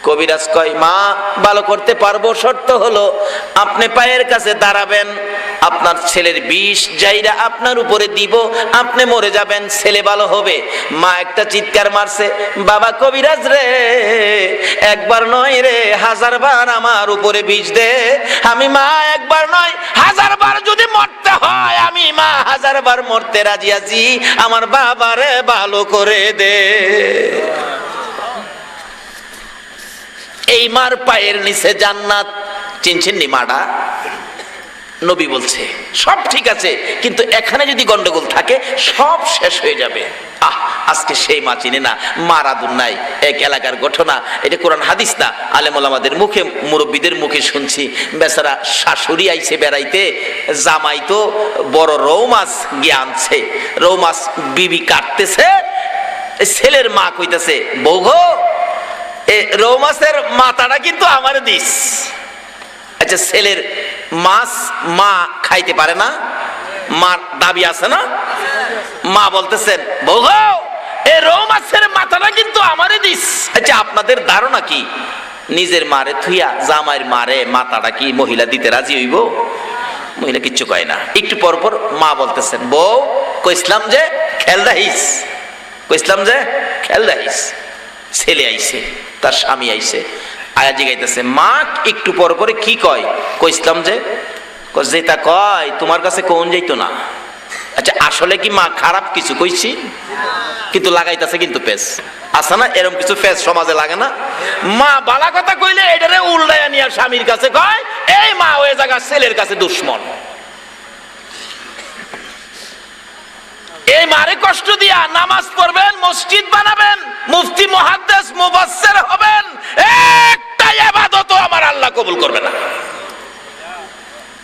কবিরাজ কয় মা ভালো করতে পারবো, শর্ত হলো আপনি পায়ের কাছে দাঁড়াবেন, আপনার ছেলের বিষ যাইরা আপনার উপরে দিব, আপনি মরে যাবেন, ছেলে ভালো হবে। মা একটা চিৎকার মারছে, বাবা কবিরাজ রে একবার নয় রে 1000 বার আমার উপরে বিষ দে, আমি মা একবার নয় 1000 বার যদি মরতে হয় আমি মা 1000 বার মরতে রাজি আছি, আমার বাবারে ভালো করে দে। এই মার পায়ের নিচে জান্নাত। চিনছেন নি মাটা? নবী বলছে সব ঠিক আছে, কিন্তু এখানে যদি গন্ডগোল থাকে সব শেষ হয়ে যাবে। আজকে সেই মা চিনে না, মারাদুন নাই। এক এলাকার ঘটনা, এটা কোরআন হাদিস না, আলেম ওলামাদের মুখে, মুরব্বীদের মুখে শুনছি। বেচারা শাশুড়ি আইছে বেড়াইতে, জামাই তো বড় রৌ মাছ গিয়ে আনছে, রৌ মাছ বিবি কাটতেছে, ছেলের মা কইতেছে বউ গো রৌ মাছের মাথাটা কিন্তু আমার দিস। আচ্ছা ছেলের মাছ মা খাইতে পারে না, মার দাবি আছে না? মা বলতেছেন বউ গো এই রৌ মাছের মাথাটা কিন্তু আমারে দিস। আচ্ছা আপনাদের ধারণা কি নিজের মারে থুইয়া জামাইয়ের মারে মাথাটা কি মহিলা দিতে রাজি হইব? মহিলা কিচ্ছু কয় না। একটু পর পর মা বলতেছেন বউ কইসলাম যে খেল রাখিস, কইসলাম যে খেল রাখিস। ছেলে আইছে, তার স্বামী আইছে, আয়া জিগাইতেছে মা একটু পর পরে কি কয়? কইসলাম যে যেটা কয় তোমার কাছে কোন যাইতো না। আচ্ছা আসলে কি মা খারাপ কিছু কইছি? কিন্তু লাগাইতেছে কিন্তু পেস আছে না, এরকম কিছু পেস সমাজে লাগে না? মা বালা কথা কইলে এটারে উল্টায়া নিয়ে স্বামীর কাছে কয়, এই মা ওই জায়গা ছেলের কাছে দুশ্মন। এই মারে কষ্ট দিয়া নামাজ পড়বেন, মসজিদ বানাবেন, মুফতি মুহাদ্দিস মুফাসসির হবেন, একটা ইবাদতও আমার আল্লাহ কবুল করবে না।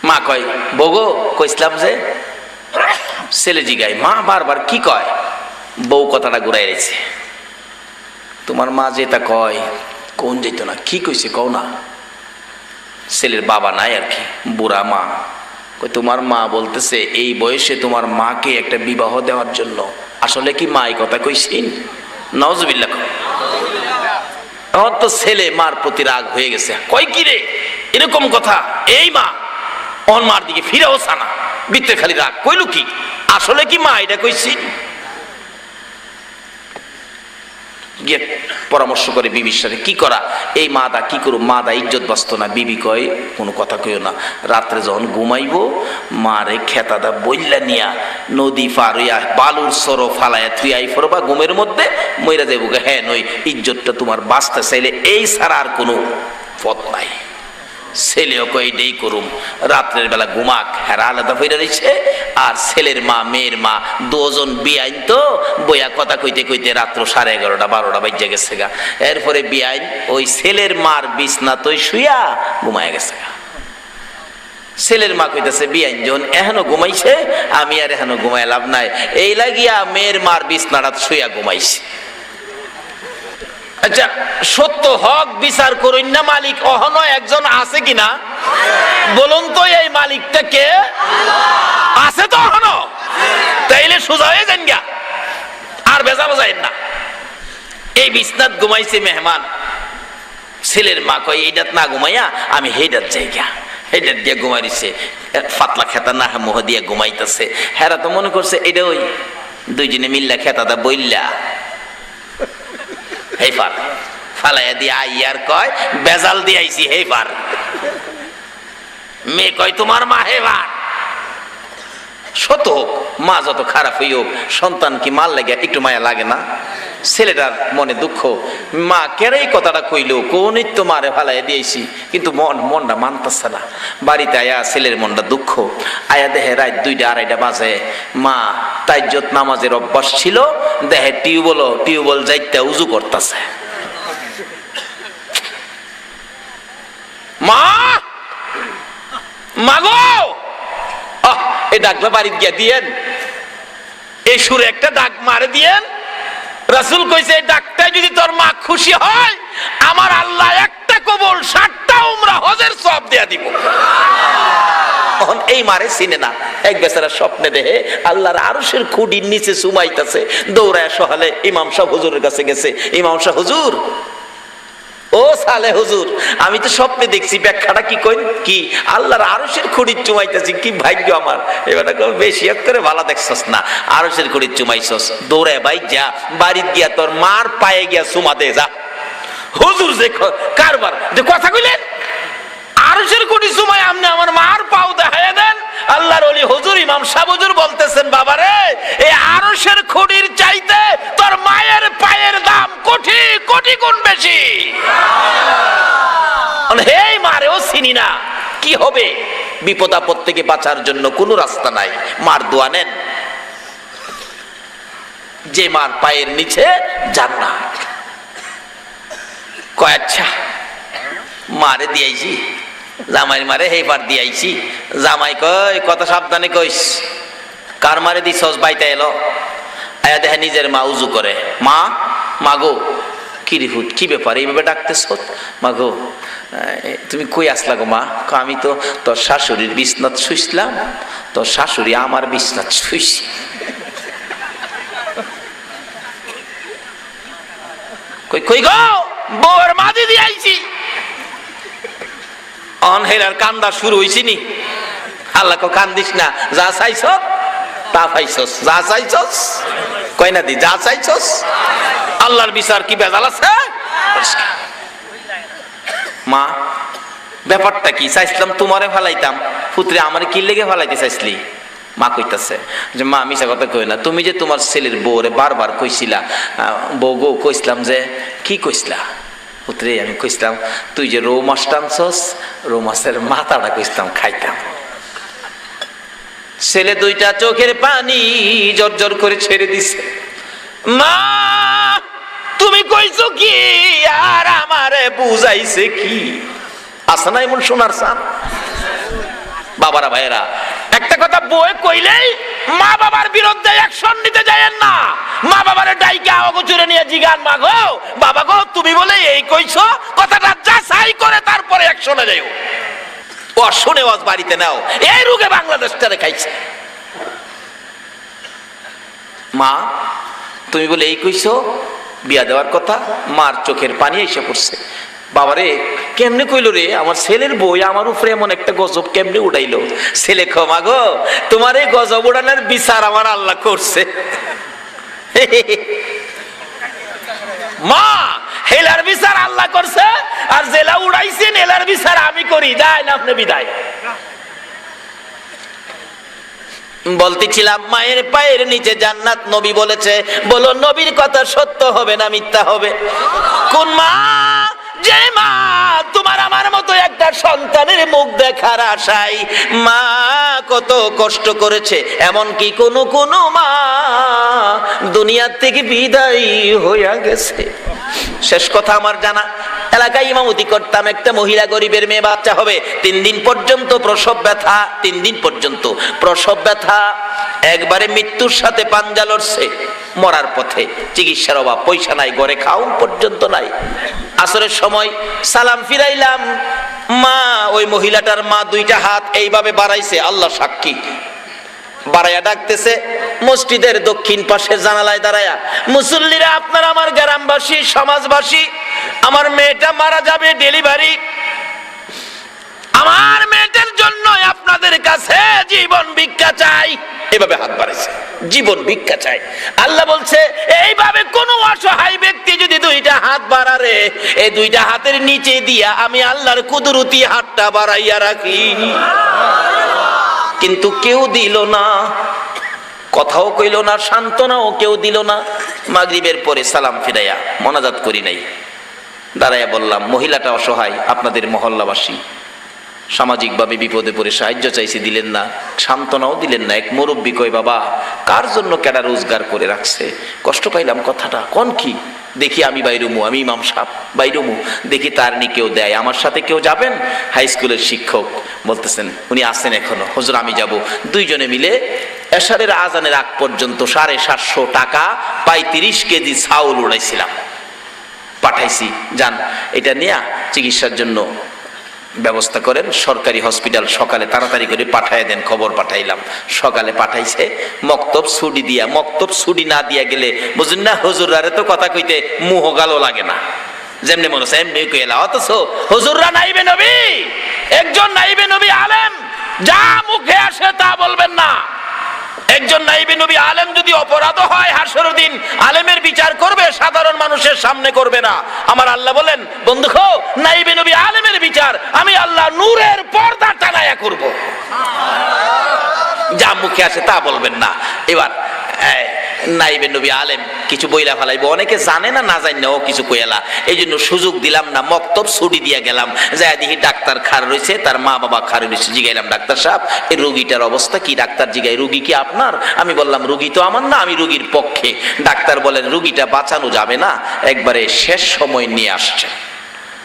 মা কয় বউগো কইসলাম যে, ছেলে জিগায় মা বারবার কি কয়? বউ কথাটা ঘুরাই রয়েছে, তোমার মা যেটা কয় কোন যেত না, কি কইছে কও না। ছেলের বাবা নাই আর কি, বুড়া মা। তোমার মা বলতেছে এই বয়সে তোমার মাকে একটা বিবাহ দেওয়ার জন্য। আসলে কি মা এই কথা কইছেন? নাউজুবিল্লাহ। এখন তো ছেলে মার প্রতি রাগ হয়ে গেছে, কয় কি রে এরকম কথা? এই মা অন মার দিকে ফিরেও সানা, বিত্তে খালি রাগ। কইলু কি আসলে কি মা এটা কইছি? গিয়ে পরামর্শ করে বিবির সাথে কি করা। এই মা দা কি করো, মা দা ইজ্জত বাঁচত না। বিবি কয় কোনো কথা কইও না, রাত্রে যখন ঘুমাইবো মারে খেতাদা বইল্লা নিয়া নদী পার হইয়া বালুর সরো ফালাইয়া থুইয়াই ফরবা ঘুমের মধ্যে মইরা যাইব। হ্যাঁ নই ইজ্জতটা তোমার বাঁচতে চাইলে এই ছাড়া আর কোনো পথ নাই। ছেলেও কইডেই করুম, রাত্রের বেলা ঘুমাক, হেরা আলাদা হইয়া রয়েছে। আর ছেলের মা মেয়ের মা দুজন বিআইন তো বইয়া কথা কইতে কইতে রাত্র 11:30 12টা বাজে গেছে গা। এরপরে বিআইন ওই ছেলের মার বিছনা তো শুইয়া ঘুমায় গেছে গা। ছেলের মা কইতেছে বিআইন জন এখনো ঘুমাইছে, আমি আর এখনো ঘুমায় লাভ নাই, এই লাগিয়া মেয়ের মার বিছনাটা শুইয়া ঘুমাইছে। আচ্ছা, সত্য হক বিচার করুন না মালিক অহনো একজন আছে কিনা বলুন তো? এই মালিকটা কে? আছে তো অহনো? তাইলে সোজা হয়ে যান গা, আর বেজা বোঝাইন না। এই বিছনাত ঘুমাইছে মেহমান, ছেলের মা কয় এইটাত না ঘুমাইয়া আমি হেইটাত যাই গা। হেইটাত দিয়ে ঘুমাইছে, পাতলা খেতা না মোহ দিয়ে ঘুমাইতেছে। হেরা তো মনে করছে এটা ওই দুইজনে মিল্লা খেতাটা বইল্লা হেইফার ফালাইয়া দিয়ে আইয়ার কয় বেজাল দিয়ে আইছি হেইফার। মেয়ে কয় তোমার মা হেবার। শত হোক মা যত খারাপ হই হোক, সন্তান কি মাল লাগে একটু মায়া লাগে না? ছেলেটার মনে দুঃখ, মা কেন এই কথাটা কইলো, কোন তো মারে ফালাইয়া দিয়েছি, কিন্তু মনটা মানতেছে না। বাড়িতে আয়া ছেলের মনটা দুঃখ, আয়া দেহে রাত 2টা 2:30 বাজে। মা তাইজ্জত নামাজের অভ্যাস ছিল, দেহে টিউবওয়েল যাইতে উজু করতেছে। মা মাগো, এই ডাকলা বাড়িতে গিয়া দিয়েন, এই সুরে একটা ডাক মারে দিয়েন। রাসূল কইছে এই ডাকটাই যদি তোর মা খুশি হয়, আমার আল্লাহ একটা কবুল 60টা উমরা হজের সওয়াব দেয়া দিব। তখন এই মারে চিনে না, এক বেচারা স্বপ্নে দেহে আল্লাহর আরশের খুঁটির নিচে সুমাইতেছে, দৌড়ায় সহালে ইমাম সাহেব হুজুরের কাছে গেছে। ইমাম সাহেব হুজুর, ও সালে হুজুর, আমি তো স্বপ্নে দেখছি, ব্যাখ্যাটা কি কই? কি আল্লাহর আরশের খুঁড়ি চুমাইতেছি, কি ভাগ্য আমার। এবার বেশি করে ভালো দেখছস না, আরশের খুঁড়ি চুমাইছস, দৌড়ে ভাই যা বাড়িতে গিয়া তোর মার পায়ে গিয়া চুমা দে যা। হুজুর যে কারবার যে কথা কইলেন, আরশের খুঁড়ি চুমাই আপনি আমার মার পাও দেখাইয়া দেন। আল্লাহর ওলি হুজুর ইমাম সাহেব হুজুর বলতেছেন, বাবারে এই আরশের খুঁড়ির চাইতে তোর মায়ের পায়ের দাম কোটি কোটি গুণ বেশি। এই মারেও চিনি না, কি হবে? বিপদ আপদ থেকে বাঁচার জন্য কোনো রাস্তা নাই, মার দোয়া নেন। যে মার পায়ের নিচে জান্নাত। কয় আচ্ছা মারে দিয়েছি, জামাই মারে হেবার দিয়েছি। জামাই কয় কথা সাবধানে কইস, কার মারে দিছস? বাইতে এলো, আয়া দেখে নিজের মা উজু করে। মা মাগো, কি রিহুত, কি ব্যাপার এইভাবে ডাকতেছ? মাগো তুমি কই আসলা গো? মা আমি তো তোর শাশুড়ির বিছনাত শুইছিলাম, তোর শাশুড়ি আমার বিছনাত শুইছি। কই কই গো? বউর মাঝে দিয়ে আইছি। অনহেরার কান্দা শুরু হইছি নি? আল্লাহ কো কান্দিস না, যা চাইছ তা পাইছস, যা চাইছস কই না দি, যা চাইছস। আল্লাহর বিচার কি বেজাল আছে? মা ব্যাপারটা কি? চাইছিলাম তোমারে ফালাইতাম, পুত্রে আমারে কি লেগে ফালাইতে চাইছিলি? মা কইতাছে যে মা মিছা কথা কই না, তুমি যে তোমার ছেলের বউরে বারবার কইছিলা, বউ গো কইছিলাম যে কি কইছিলা? পুত্রে আমি কইছিলাম তুই যে রৌ মাছ টানছস, রৌ মাছের মাথাটা কইছিলাম খাইতাম। ছেলে দুইটা চোখের পানি জর্জর করে ছেড়ে দিছে। মা তুমি কইছো কি আর আমারে বুঝাইছে কি? আসে না এমন শোনার চান? বাবারা ভাইয়েরা, একটা কথা বই কইলেই মা বাবার বিরুদ্ধে অ্যাকশন নিতে যায়েন না। মা বাবারে ডাইকা অগোচরে নিয়ে জিগান, মা গো বাবা গো তুমি বলে এই কইছো, কথাটা যাচাই করে তারপরে অ্যাকশনে যাও। ও শুনে ওয়াজ বাড়িতে নাও, এই রোগে বাংলাদেশটারে খাইছে। মা তুমি বলে এই কইছো, বিয়া দেওয়ার কথা। মার চোখের পানি এসে পড়ছে। বাবারে কেমনে কইলো রে? আমার ছেলের বই আমার উপরে এমন একটা গজব কেমনে উড়াইলো? ছেলে ক্ষমা গো, তোমার এই গজব উড়ানোর বিচার আমার আল্লাহ করছে। মা হেলার বিচার আল্লাহ করছে, আর জেলা উড়াইছেন হেলার বিচার আমি করি। যাই না আপনি বিদায়। বলতেছিলাম মায়ের পায়ের নিচে জান্নাত, নবী বলেছে। বলো নবীর কথা সত্য হবে না মিথ্যা হবে? কোন মা যে মা তোমার আমার মতো একটা সন্তানের মুখ দেখার আশায় মা কত কষ্ট করেছে, এমনকি কোন কোন মা দুনিয়ার থেকে বিদায় হইয়া গেছে। শেষ কথা আমার জানা, এলাকায় ইমামতি করতাম, একটা মহিলা গরিবের মেয়ে বাচ্চা হবে, 3 দিন পর্যন্ত প্রসব ব্যথা, 3 দিন পর্যন্ত প্রসব ব্যথা, একবারে মৃত্যুর সাথে পাঞ্জা লড়ছে, মরার পথে, চিকিৎসার অভাব, পয়সা নাই, ঘরে খাওন পর্যন্ত নাই। আসরের সময় সালাম ফিরাইলাম, মা ওই মহিলাটার মা 2টা হাত এইভাবে বাড়াইছে, আল্লাহ সাক্ষী, বাড়াইয়া ডাকতেছে মসজিদের দক্ষিণ পাশের জানালায় দাঁড়ায়া, মুসল্লিরা আপনারা আমার গ্রামবাসী সমাজবাসী, আমার মেয়েটা মারা যাবে, ডেলিভারি, আমার মেয়েটার জন্য আপনাদের কাছে জীবন ভিক্ষা চাই। এভাবে হাত বাড়াইছে, জীবন ভিক্ষা চাই। আল্লাহ বলছে এইভাবে কোন অসহায় ব্যক্তি যদি 2টা হাত বাড়ারে, এই 2টা হাতের নিচে দিয়া আমি আল্লাহর কুদরতি হাতটা বাড়াইয়া রাখি। কিন্তু কেউ দিল না, কথাও কইল না, সান্ত্বনাও কেউ দিল না। মাগরিবের পরে সালাম ফিরাইয়া মোনাজাত করি নাই, দাঁড়াইয়া বললাম মহিলাটা অসহায়, আপনাদের মহল্লাবাসী, সামাজিকভাবে বিপদে পড়ে সাহায্য চাইছি, দিলেন না, সান্ত্বনাও দিলেন না। এক মুরব্বী কই বাবা কার জন্য কেডা রোজগার করে রাখছে, কষ্ট পাইলাম কথাটা, কোন কি দেখি আমি বাইরুমু, আমি ইমাম সাহেব বাইরুমু, দেখি তার নি কেউ দেয়, আমার সাথে কেউ যাবেন? হাই স্কুলের শিক্ষক বলতেছেন, উনি আসেন এখনো, হুজুর আমি যাব। 2 জনে মিলে এশারের আজানের আগ পর্যন্ত 750 টাকা 35 কেজি চাউল উড়াইছিলাম, পাঠাইছি, যান এটা নিয়ে চিকিৎসার জন্য ব্যবস্থা করেন, সরকারি হসপিটাল সকালে তাড়াতাড়ি করে পাঠায় দেন। খবর পাঠাইলাম, সকালে পাঠাইছে, মক্তব ছুটি দিয়া, মক্তব ছুটি না দিয়া গেলে বুঝুন না হুজুরারে তো কথা কইতে মুহ গালো লাগে না, যেমনি মনে হচ্ছে এমনি কইলা, অথচ হুজুররা নাইবে নবী, একজন নাইবে নবী আলেম, যা মুখে আসে তা বলবেন না। একজন নাইবে নবী আলেম যদি অপরাধ হয় হাসরের দিন আলেমের বিচার করবে, সাধারণ মানুষের সামনে করবে না। আমার আল্লাহ বলেন বন্ধু, নাইবে নবী আলেমের বিচার আমি আল্লাহ নূরের পর্দা টানায়া করব, যা মুখে আসে তা বলবেন না। এবার নাইবে নবী আলেম কিছু বইলা ফেলাইবো, অনেকে জানে না, না জানি না ও কিছু কইলা, এই জন্য সুযোগ দিলাম না, মক্তব ছুটি দিয়া গেলাম, যাই দেখি ডাক্তার খার রয়েছে, তার মা বাবা খার রয়েছে, জিগাইলাম ডাক্তার সাহেব এই রোগীটার অবস্থা কি? ডাক্তার জিগাই রোগী কি আপনার? আমি বললাম রোগী তো আমার না, আমি রোগীর পক্ষে। ডাক্তার বলেন রোগীটা বাঁচানো যাবে না, একবারে শেষ সময় নিয়ে আসছে।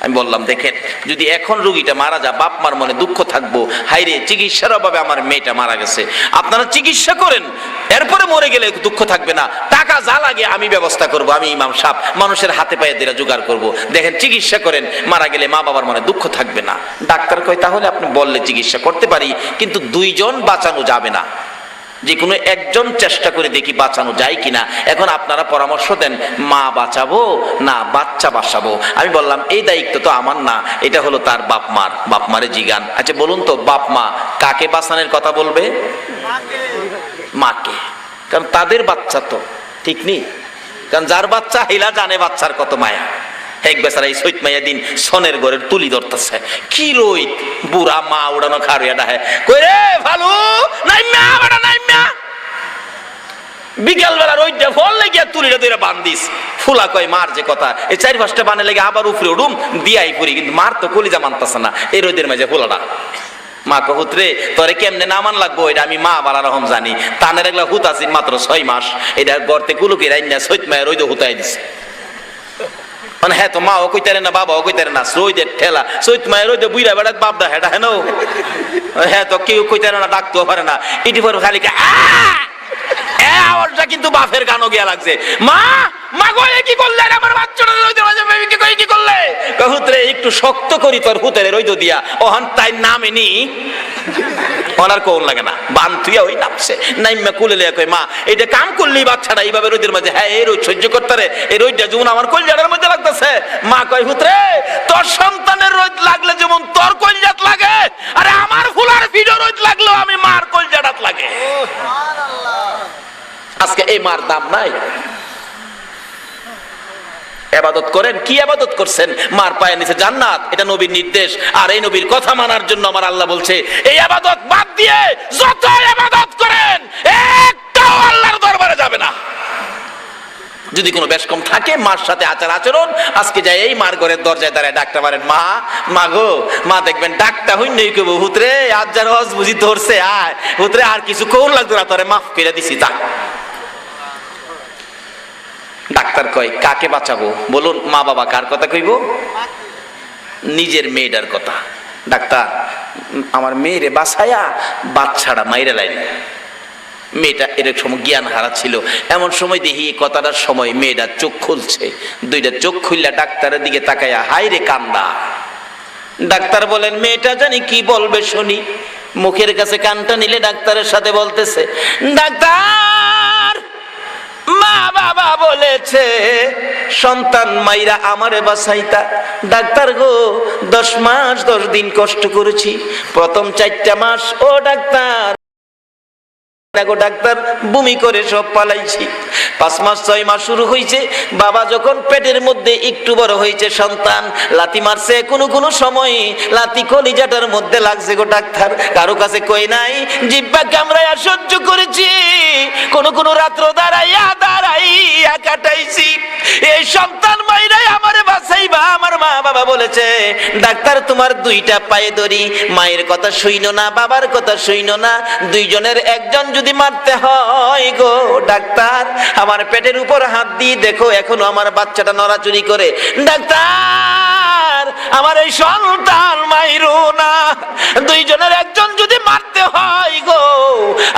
আমি বললাম দেখেন যদি এখন রোগীটা মারা যায় বাপ মার মনে দুঃখ থাকবো, হাইরে চিকিৎসার অভাবে আমার মেয়েটা মারা গেছে, আপনারা চিকিৎসা করেন, এরপরে মরে গেলে দুঃখ থাকবে না, টাকা যা লাগে আমি ব্যবস্থা করব, আমি ইমাম সাহেব মানুষের হাতে পায়ে দিরা জোগাড় করব, দেখেন চিকিৎসা করেন, মারা গেলে মা বাবার মনে দুঃখ থাকবে না। ডাক্তার কয় তাহলে আপনি বললে চিকিৎসা করতে পারি, কিন্তু 2 জন বাঁচানো যাবে না, যে কোনো একজন চেষ্টা করে দেখি বাঁচানো যায় কিনা। এখন আপনারা পরামর্শ দেন, মা বাঁচাবো না বাচ্চা বাঁচাবো? আমি বললাম এই দায়িত্ব তো আমার না, এটা হলো তার বাপ মার, বাপ মারে জিগান। আচ্ছা বলুন তো বাপ মা কাকে বাঁচানোর কথা বলবে? মাকে, কারণ তাদের বাচ্চা তো, ঠিক নেই? কারণ যার বাচ্চা হিলা জানে বাচ্চার কত মায়া। এক বেচারা এই সৈত মাইয়া দিন সনের ঘরের তুলি ধরতেছে, কি রইত বুড়া মা উড়ানো খারুয়া ডাহে, কই রে ভালো নাইম্যা বড় নাইম্যা, বিকেল বেলা রইটা ফল লাগিয়া তুলিটা ধরে বান্ধিস, ফুলা কয় মার যে কথা, এই 4-5টা বানে লেগে আবার উপরে উঠুম দিয়াই পড়ি, কিন্তু মার তো কলিজা মানতাছে না এই রোদের মাঝে ফুলাটা। মা কহুতরে তোরে কেমনে নামান লাগবো এটা আমি মা বালা রকম জানি, তানের এগুলা হুতাছি মাত্র 6 মাস, এটা গর্তে কুলুকে রাইনা সৈত মায়ের রইদ হুতাই দিছে। মানে হ্যাঁ তো মাও কইতারে না বাবাও কইতারে না, রইদের ঠেলা সৈত মায়ের রইদে বুইরা বেড়া বাপদা হেটা হেন, হ্যাঁ তো কেউ কইতারে না, ডাকতেও পারে না, ইটি পর খালি আওয়াজটা কিন্তু বাপের গানও গিয়া লাগছে, মা মা গো কি করলে আমার বাচ্চাটা রইদের মাঝে বেবিকে কই কি করলে? কহুতরে একটু শক্ত করি তোর হুতেরে রইদ দিয়া, ওহান তাই নামে নি ওনার কোন লাগে না, বান তুইয়া ওই নামছে নাইম্যা কুলে লিয়া কই মা এইটা কাম করলি বাচ্চাটা এইভাবে রোদের মাঝে, হ্যাঁ এই রোদ সহ্য করতে রে, এই রোদটা যেমন আমার কলজাটার মধ্যে লাগতেছে। মা কয় হুতরে তোর সন্তানের রোদ লাগলে যেমন তোর কলজাত লাগে, আরে আমার ফুলার ভিডিও রোদ লাগলো আমি মার কলজাটাত লাগে। আজকে এই মার দাম নাই। ইবাদত করেন, কি ইবাদত করছেন? মার পায়ের নিচে জান্নাত, এটা নবীর নির্দেশ। আর এই নবীর কথা মানার জন্য আমার আল্লাহ বলছে এই ইবাদত বাদ দিয়ে যত ইবাদত করেন একটাও আল্লাহর দরবারে যাবে না। যদি কোনো বেশ কম থাকে মার সাথে আচার আচরণ, আজকে যাই এই মার ঘরের দরজায় দাঁড়ায় ডাক্তার মারেন, মা মা গো মা, দেখবেন ডাক্তার হইন নেই কেবো হুতরে আজ যার হজ বুঝি ধরছে, আয় হুতরে আর কিছু কোন লাগতো না, তোরে মাফ করে দিছি তা। ডাক্তার কয় কাকে বাঁচাবো বলুন? মা বাবা কার কথা কইব? নিজের মেয়েটার কথা। ডাক্তার আমার মেয়েরে বাঁচায়া বাচ্চাটা মাইরে লাইন। মেয়েটা এরকম জ্ঞান হারা ছিল, এমন সময় দেখি কথাটার সময় মেয়েটা চোখ খুলছে, দুইটা চোখ খুললা ডাক্তারের দিকে তাকাইয়া হাইরে কান্দা। ডাক্তার বলেন মেয়েটা জানি কি বলবে শুনি। মুখের কাছে কানটা নিলে ডাক্তারের সাথে বলতেছে, ডাক্তার মা বাবা বলেছে সন্তান মাইরা আমারে বাঁচাইতা। ডাক্তার গো 10 মাস 10 দিন কষ্ট করেছি, প্রথম 4টা মাস ও ডাক্তার ডাক্তার বমি করে সব পালাইছি। 5 মাস 6 মাস শুরু হয়েছে, বাবা যখন পেটের মধ্যে একটু বড় হয়েছে সন্তান লাথি মারছে, কোনো সময় লাথি কলিজাটার মধ্যে লাগছে গো ডাক্তার। কারো কাছে কই নাই, জিব্বা কামড়াইয়া সহ্য করেছি, কোন রাত্র দাঁড়াইয়া কাটাইছি। এই সন্তান মাইরাই আমারে বাঁচাইবা। আমার মা বাবা বলেছে ডাক্তার তোমার 2টা পায়ে ধরি, মায়ের কথা শুইনো না বাবার কথা শুইনো না, দুইজনের একজন যদি মারতে হয় গো ডাক্তার, আমার পেটের উপর হাত দিয়ে দেখো এখনো আমার বাচ্চাটা নড়াচুরি করে। ডাক্তার আমার এই সন্তান মাইরো না, দুইজনের একজন যদি মারতে হয় গো,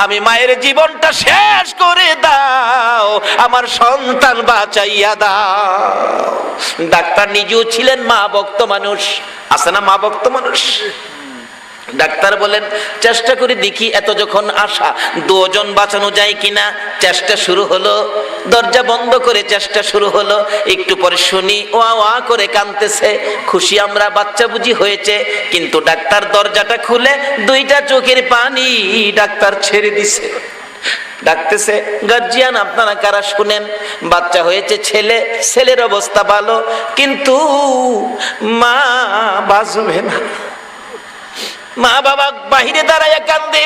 আমি মায়ের জীবনটা শেষ করে দাও, আমার সন্তান বাঁচাইয়া দাও। ডাক্তার নিজেও ছিলেন মা ভক্ত মানুষ, আছে না মা ভক্ত মানুষ। ডাক্তার বলেন চেষ্টা করে দেখি, এত যখন আশা 2 জন বাঁচানো যায় কিনা। চেষ্টা শুরু হলো, দরজা বন্ধ করে চেষ্টা শুরু হলো। একটু পরে শুনি ওয়া ওয়া করে কাঁদতেছে, খুশি আমরা বাচ্চা বুঝি হয়েছে। কিন্তু ডাক্তার দরজাটা খুলে 2টা চোখের পানি ডাক্তার ছেড়ে দিছে। ডাকতেছে গার্জিয়ান আপনারা কারা শুনেন, বাচ্চা হয়েছে ছেলে, ছেলের অবস্থা ভালো, কিন্তু মা বাঁচবে না। মা বাবা বাহিরে দাঁড়াইয়া কান্দে,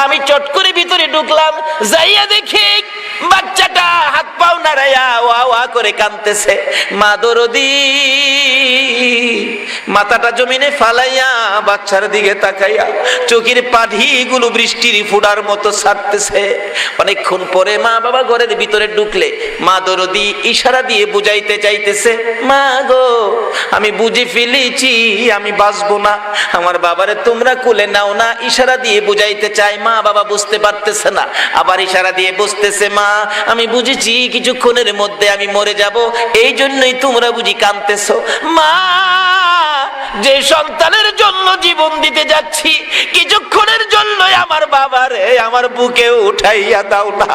আমি চট করে ভিতরে ঢুকলাম, যাইয়া দেখি বাচ্চাটা হাত পাও নাড়াইয়া ওয়া ওয়া করে কাঁদতেছে। মা দরদি মাথাটা জমিনে ফালাইয়া বাচ্চার দিকে তাকাইয়া চোখের পানিগুলো বৃষ্টির ফুটার মতো ছাড়তেছে। অনেকক্ষণ পরে মা বাবা ঘরের ভিতরে ঢুকলে মা দরদি ইশারা দিয়ে বুঝাইতে চাইতেছে, মা গো আমি বুঝে ফেলেছি আমি বাঁচবো না, আমার বাবারে তোমরা কোলে নাও না। ইশারা দিয়ে বুঝাইতে চাই, মা বাবা বুঝতে পারতেছে না, আবার ইশারা দিয়ে বুঝতেছে, মা আমি বুঝেছি কিছুক্ষণের মধ্যে আমি মরে যাব, এই জন্যই তোমরা বুঝি কাঁদতেছো। মা যে সন্তানের জন্য জীবন দিতে যাচ্ছি কিছুক্ষণের জন্যই আমার বাবারে আমার বুকে উঠাইয়া দাও না।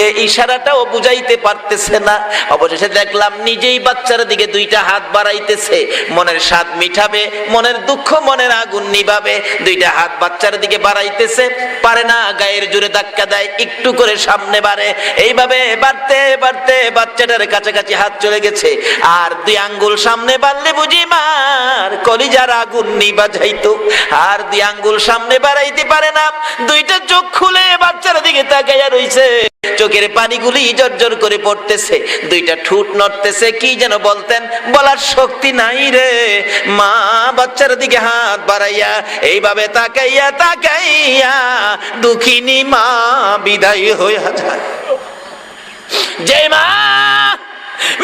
এই ইশারাটাও বুঝাইতে পারতেছে না। অবশেষে দেখলাম নিজেই বাচ্চার দিকে 2টা হাত বাড়াইতেছে, মনের স্বাদ মিঠাবে, মনের দুঃখ মনের আগুন নিভাবে। 2টা হাত বাচ্চার দিকে বাড়াইতেছে, পারে না, গায়ের জোরে ধাক্কা দেয়, একটু করে সামনে বাড়ে। এইভাবে বাড়তে বাড়তে বাচ্চাটার কাছাকাছি হাত চলে গেছে। আর 2 আঙ্গুল সামনে বাড়লে বুঝি মার কলিজার আগুন নিভা যাইতো। আর 2 আঙ্গুল সামনে বাড়াইতে পারে না, 2টা চোখ খুলে বাচ্চার দিকে তাকাইয়া রইছে, চোখের পানিগুলি জর্জর করে পড়তেছে, 2টা ঠোঁট নড়তেছে, কি যেন বলতেন, বলার শক্তি নাই রে। মা বাচ্চার দিকে হাত বাড়াইয়া এইভাবে তাকাইয়া তাকাইয়া দুঃখিনী মা বিদায় হইয়া যায়। যে মা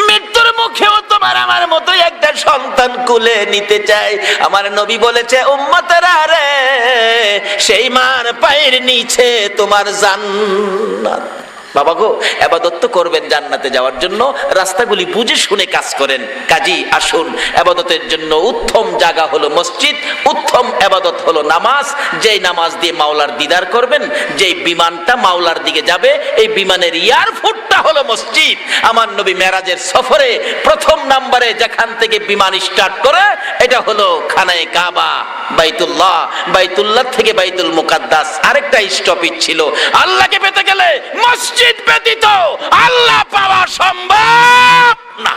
মৃত্যুর মুখেও তোমার আমার মতো একটা সন্তান কোলে নিতে চাই, আমার নবী বলেছে উম্মতেরা রে, সেই মার পায়ের নিচে তোমার জান্নাত। বাবা গো ইবাদত তো করবেন জান্নাতে যাওয়ার জন্য, রাস্তাগুলি বুঝে শুনে কাজ করেন। কাজী আসুন, ইবাদতের জন্য উত্তম জায়গা হলো মসজিদ, উত্তম ইবাদত হলো নামাজ। যেই নামাজ দিয়ে মাওলার দিদার করবেন, যেই বিমানটা মাওলার দিকে যাবে, এই বিমানের এয়ারপোর্টটা হলো মসজিদ। আমার নবী মেরাজের সফরে প্রথম নম্বরে যেখান থেকে বিমান স্টার্ট করে এটা হলো খানায়ে কাবা, বাইতুল্লাহ। বাইতুল্লাহ থেকে বাইতুল মুকাদ্দাস আরেকটা স্টপেজ ছিল। আল্লাহকে পেতে গেলে মসজিদ ব্যতীত আল্লাহ পাওয়া সম্ভব না।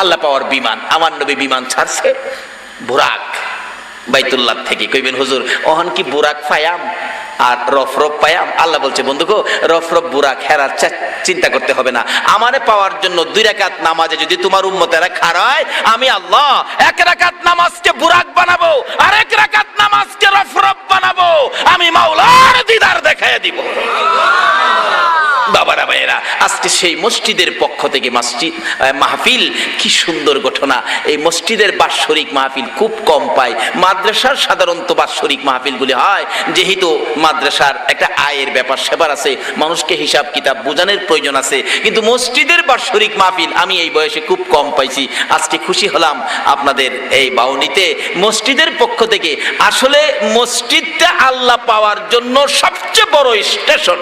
আল্লাহ পাওয়ার বিমান, আমার নবী বিমান ছাড়ছে বুরাক বাইতুল্লাহ থেকে। কইবেন হুজুর ওহন কি বুরাক ফায়াম? আর রফ পায়া আল্লাহ বলছে বন্ধু গো রফ বুরাক হেরার চিন্তা করতে হবে না, আমারে পাওয়ার জন্য 2 রাকাত নামাজে যদি তোমার উম্মতেরা খাড়ায়, আমি আল্লাহ 1 রাকাত নামাজকে বুরাক বানাবো আর 1 রাকাত নামাজকে রফ বানাবো, আমি মাওলার দিদার দেখায় দিব। বাবারা ভাইয়েরা, আজকে সেই মসজিদের পক্ষ থেকে মসজিদ মাহফিল, কি সুন্দর ঘটনা। এই মসজিদের বাৎসরিক মাহফিল খুব কম পায়, মাদ্রাসার সাধারণত বাৎসরিক মাহফিলগুলি হয়, যেহেতু মাদ্রাসার একটা আয়ের ব্যাপার সেবার আছে, মানুষকে হিসাব কিতাব বোঝানোর প্রয়োজন আছে, কিন্তু মসজিদের বাৎসরিক মাহফিল আমি এই বয়সে খুব কম পাইছি। আজকে খুশি হলাম আপনাদের এই বাউনিতে মসজিদের পক্ষ থেকে। আসলে মসজিদটা আল্লাহ পাওয়ার জন্য সবচেয়ে বড় স্টেশন,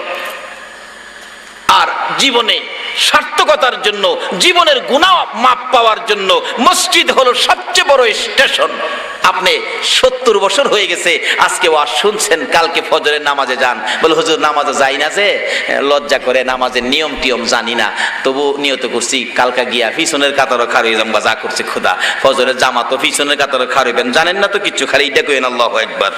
আর জীবনে সার্থকতার জন্য, জীবনের গুনাহ মাপ পাওয়ার জন্য মসজিদ হলো সবচেয়ে বড় স্টেশন। আপনি 70 বছর হয়ে গেছে, আজকে ওয়াজ শুনছেন, কালকে ফজরের নামাজে যান, বলে হুজুর নামাজে যাই না, যে লজ্জা করে নামাজের নিয়ম টিয়ম জানি না, তবু নিয়ত করছি কালকা গিয়া পিছনের কাতারও খার হয়ে যাবো, যা করছে খোদা, ফজরের জামাতও পিছনের কাতারও খার হইবেন, জানেন না তো কিচ্ছু, খালি এটা কইেন আল্লাহু আকবার।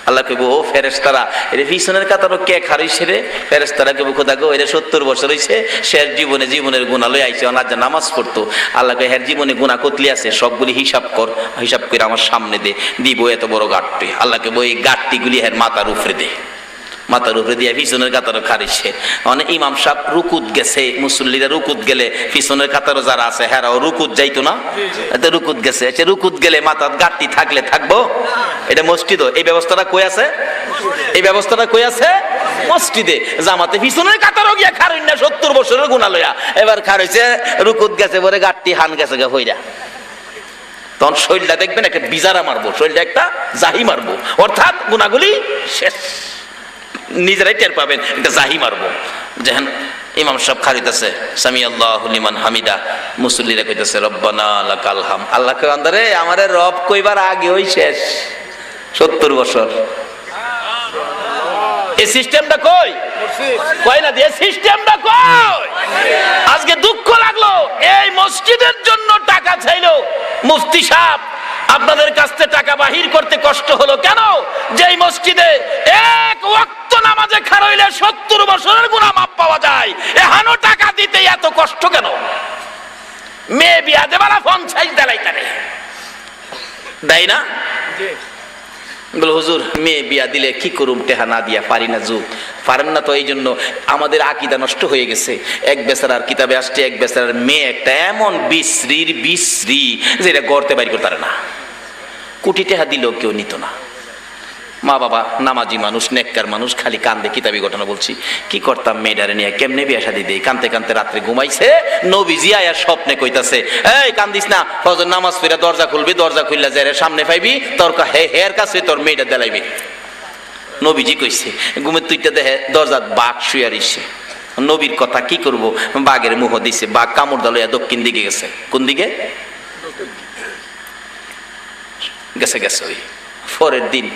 আল্লাহ কইব ও ফেরেশতারা, এর পিছনের কাতারও কে খারিছে রে? ফেরেশতারা কইব খোদা গো এর 70 বছর হইছে, শেষ জীবনের গুনাহ লই আইছে, অনাজ নামাজ পড়তো। আল্লাহ কই হের জীবনে গুনাহ কতলি আছে, সবগুলি হিসাব কর, হিসাব করে আমার সামনে দে, দিব এত বড় গাঁটটি। আল্লাহকে বই গাঁটটিগুলি হের মাথার উপরে দে, মাথার উপরে দিয়ে পিছনের কাতারও খারিছে। মানে ইমাম সাহেব রুকুত গেছে, মুসল্লিরা রুকুত গেলে পিছনের কাতারও যারা আছে হেরাও রুকুত যাইতো না, এতে রুকুত গেছে, রুকুত গেলে মাথার গাঁটটি থাকলে থাকবো। এটা মসজিদও এই ব্যবস্থাটা কই আছে? এই ব্যবস্থাটা কই আছে? মসজিদে। জামাতে পিছনের কাতারও গিয়া খারইন না, 70 বছরের গুনাহ লইয়া, এবার খারইছে রুকুত গেছে, পরে গাঁটটি হান গেছে গা হইরা, তখন শরীরটা দেখবেন একটা বিজারা মারবো, শরীরটা একটা জাহি মারবো, অর্থাৎ গুনাহগুলি শেষ, নিজেরাই টের পাবেন, একটা জাহি মারবো। যেহেন ইমাম সাহেব খারিতেছে সামি আল্লাহু লিমান হামিদা, মুসল্লিরা কইতেছে রব্বানা লাকাল হাম। আল্লাহ কই আন্দারে আমারে রব কইবার আগে ওই শেষ 70 বছর। এই সিস্টেমটা কই? কই না দিয়ে সিস্টেমটা কই? আজকে দুঃখ লাগলো, এই মসজিদের জন্য টাকা চাইলো মুফতি সাহেব, আপনাদের কাছ থেকে টাকা বাহির করতে কষ্ট হলো কেন? যে এই মসজিদে এক ওয়াক্ত নামাজে খাড়াইলে 70 বছরের গুনাহ মাপ পাওয়া যায়, এখানো টাকা দিতে এত কষ্ট কেন? মেয়ে বিয়া দেবালা ফোন চাই দেলাইতারে দেয় না, বলে হুজুর মেয়ে বিয়া দিলে কি করুম, টেহা না দিয়া পারি না, যুগ পারেন না তো, এই জন্য আমাদের আকীদা নষ্ট হয়ে গেছে। এক বেচারার কিতাবে আসছে, এক বেচারার মেয়ে একটা এমন বিশ্রী যেটা গড়তে বাইর করতে পারে না, কোটি টেহা দিলেও কেউ নিত না। মা বাবা নামাজি মানুষ, নেককার মানুষ, খালি কান্দে। কিতাবি ঘটনা বলছি, কি করতাম মেয়েটারে নিয়ে, কেমনে বিয়া শাদী দেই, কানতে কানতে রাত্রে ঘুমাইছে, নবীজি আয়া স্বপ্নে কইতাছে এই কান্দিস না, ফজর নামাজ পড়ে দরজা খুলবি, দরজা খুললা যারে সামনে পাইবি, তোর হের কাছে তোর মেয়েটা দেলাইবি। নবীজি কইছে, ঘুমের তুইটা দেখে দরজাত বাঘ শুয়ে রইছে, নবীর কথা কি করব, বাঘের মুহ দিছে, বাঘ কামড় দালইয়া দক্ষিণ দিকে গেছে। কোন দিকে গেছে? ওই পরের দিন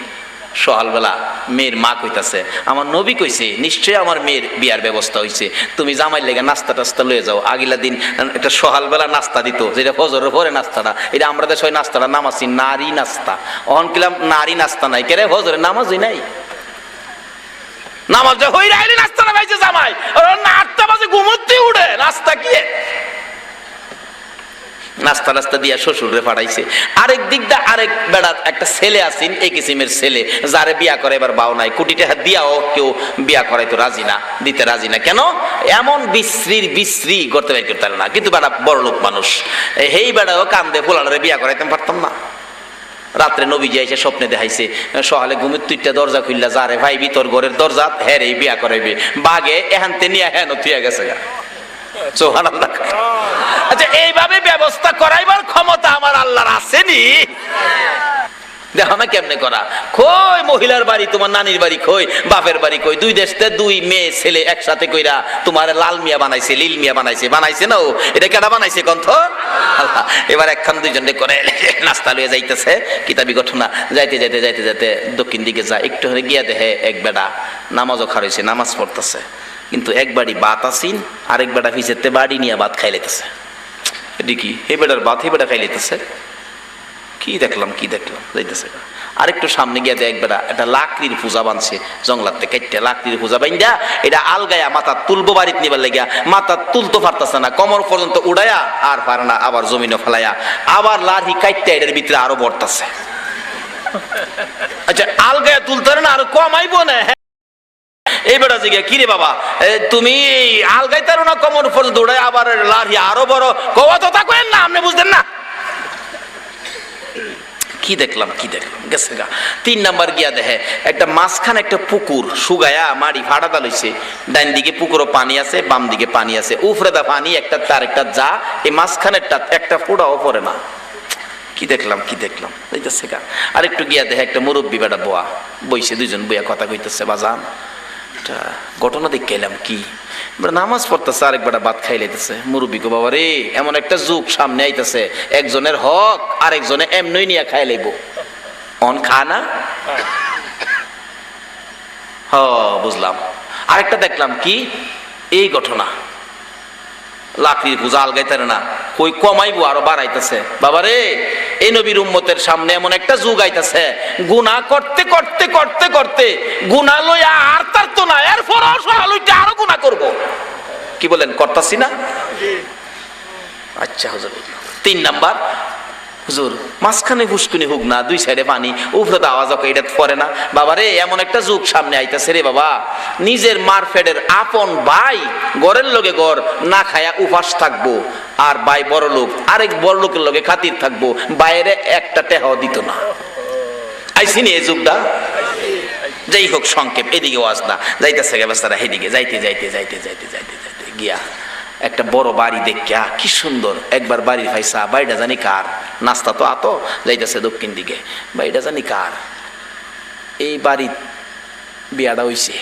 সকালবেলা মেয়ের মা কইতাছে আমার নবী কইছে নিশ্চয়ই আমার মেয়ের বিয়ার ব্যবস্থা হইছে, তুমি জামাই লেগে নাস্তা টাস্তা লয়ে যাও। আগিলা দিন একটা সকালবেলা নাস্তা দিত, যেটা ফজরের পরে নাস্তাটা, এটা আমরা দেশ নাস্তাটা নাম আছি নারী নাস্তা। অহন কিলাম নারী নাস্তা নাই, কেরে ফজরের নামাজই নাই, নামাজ হই রাইলি নাস্তা না পাইছে জামাই, 8টা বাজে ঘুমোতে উঠে নাস্তা কি নাস্তা নাস্তা দিয়া শ্বশুরে পাঠাইছে। আরেক দিক দা আরেক বেড়া একটা ছেলে আছেন, এই কিসিমের ছেলে, যারে বিয়া করে এবার বাও নাই, কোটি টাকা দিয়াও কেউ বিয়া করাই তো রাজি না, দিতে রাজি না। কেন? এমন বিশ্রী করতে পারে না, কিন্তু বেড়া বড় লোক মানুষ, এই বেড়াও কান্দে ফুলানোরে বিয়া করাইতে পারতাম না। রাত্রে নবীজি এসে স্বপ্নে দেখাইছে, সকালে ঘুমের তুইটা দরজা খুললা যারে ভাই ভিতর ঘরের দরজা হ্যাঁ রে বিয়া করাইবে, বাঘে এহানতে নিয়ে হ্যাঁ তুইয়া গেছে গা। আচ্ছা, এইভাবে ব্যবস্থা করাইবার ক্ষমতা আমার আল্লাহর আসেনি? দেখো না কেমনে করা। কই মহিলার বাড়ি, তোমার নানির বাড়ি কই, বাপের বাড়ি কই, দুই দেশতে দুই মেয়ে ছেলে একসাথে কইরা তোমার লাল মিয়া বানাইছে, লীল মিয়া বানাইছে না, ও এটা কেডা বানাইছে কন্থ? এবার একখান দুইজনে করে নাস্তা লইয়া যাইতেছে, কিতাবি ঘটনা, যাইতে দক্ষিণ দিকে যায়, একটু হয়ে গিয়া দেখে এক বেটা নামাজও খারইছে, নামাজ পড়তেছে, কিন্তু এক বাড়ি ভাত আসিন, আরেক বেটা ফিসেতে বাড়ি নিয়ে ভাত খাই লেতেছে। এটি কি? এই বেটার ভাত এই বেটা খাই লেতেছে, কি দেখলাম যাইতেছে। আরেকটু সামনে গিয়ে দেখ বেটা একটা লাকড়ির পূজা বানছে জঙ্গলাতে কেটে, লাকড়ির পূজা বাইন্দা এটা আলগায়া মাথা তুলবো বাড়িতে নিবার লাগিয়া মাথা তুলতে পারতেছে না, কোমর পর্যন্ত উড়াইয়া আর পারে না, আবার জমিনে ফেলাইয়া আবার লাঠি কাটতে এটার ভিতরে আরো বর্তাছে। আচ্ছা আলগায়া তুলতে না আর কমাইবো না। এই বেটা জিজ্ঞা কি রে বাবা তুমি আলগাইতারো না কোমর পর্যন্ত উড়াই আবার লাঠি আরো বড় কওয়া তো তা কইেন না, আপনি বুঝতেন না। কি দেখলাম গেছে গা। 3 নাম্বার গিয়া দেখে একটা মাঝখানে একটা পুকুর শুগায়া মাড়ি ফাড়া দালইছে, ডান দিকে পুকুরও পানি আছে, বাম দিকে পানি আছে, উফরে দা পানি একটা তার একটা যা, এই মাঝখানেরটা একটা ফোঁটাও পড়ে না। কি দেখলাম যাইতেছে গা। আরেকটু গিয়া দেখে একটা মুরব্বী বেটা বইছে, দুইজন বইয়া কথা কইতেছে। বাজান ঘটনা দেখে এলাম কি, নামাজ পড়তেছে আরেক বেটা ভাত খাই লাইতেছে। মুরব্বী গো বাবা রে, এমন একটা যুগ সামনে আইতেছে, একজনের হক আরেকজনে এমনি নিয়ে খাই লাইব। অন খা না হ বুঝলাম। আরেকটা দেখলাম কি এই ঘটনা, লাকড়ির পূজা আলগাইতারে না, কই কমাইবো আরো বাড়াইতেছে। বাবা রে, এই নবীর উম্মতের সামনে এমন একটা যুগ আইতাছে, গুনাহ করতে করতে করতে করতে গুনাহ লইয়া আর তার তো না, এরপর আরো গুনাহ করব। কি বলেন, করতাছি না? আচ্ছা হুজুর। 3 নাম্বার, হুজুর মাঝখানে ফুসকুনি হোক না, দুই সাইডে পানি, উপরে তো আওয়াজ হোক, এটা পরে না। বাবা রে, এমন একটা যুগ সামনে আইতাছে রে বাবা, নিজের মার ফেডের আপন ভাই গড়ের লগে গড় না খায়া উপাস থাকবো, আর ভাই বড় লোক আরেক বড় লোকের লগে খাতির থাকবো, বাইরে একটা টেহাও দিত না। আইসিনি এই যুগটা। যাই হোক সংক্ষেপ, এদিকে ওয়াজ না, যাইতেছে বেচারা এদিকে যাইতে যাইতে যাইতে যাইতে যাইতে যাইতে গিয়া একটা বড় বাড়ি দেখিয়া কি সুন্দর, একবার বাড়ির ভাইসা বাড়িটা জানি কার, নাস্তা তো আতো যাইতেছে দক্ষিণ দিকে, বাড়িটা জানি কার, এই বাড়ি বিয়াটা হইছে।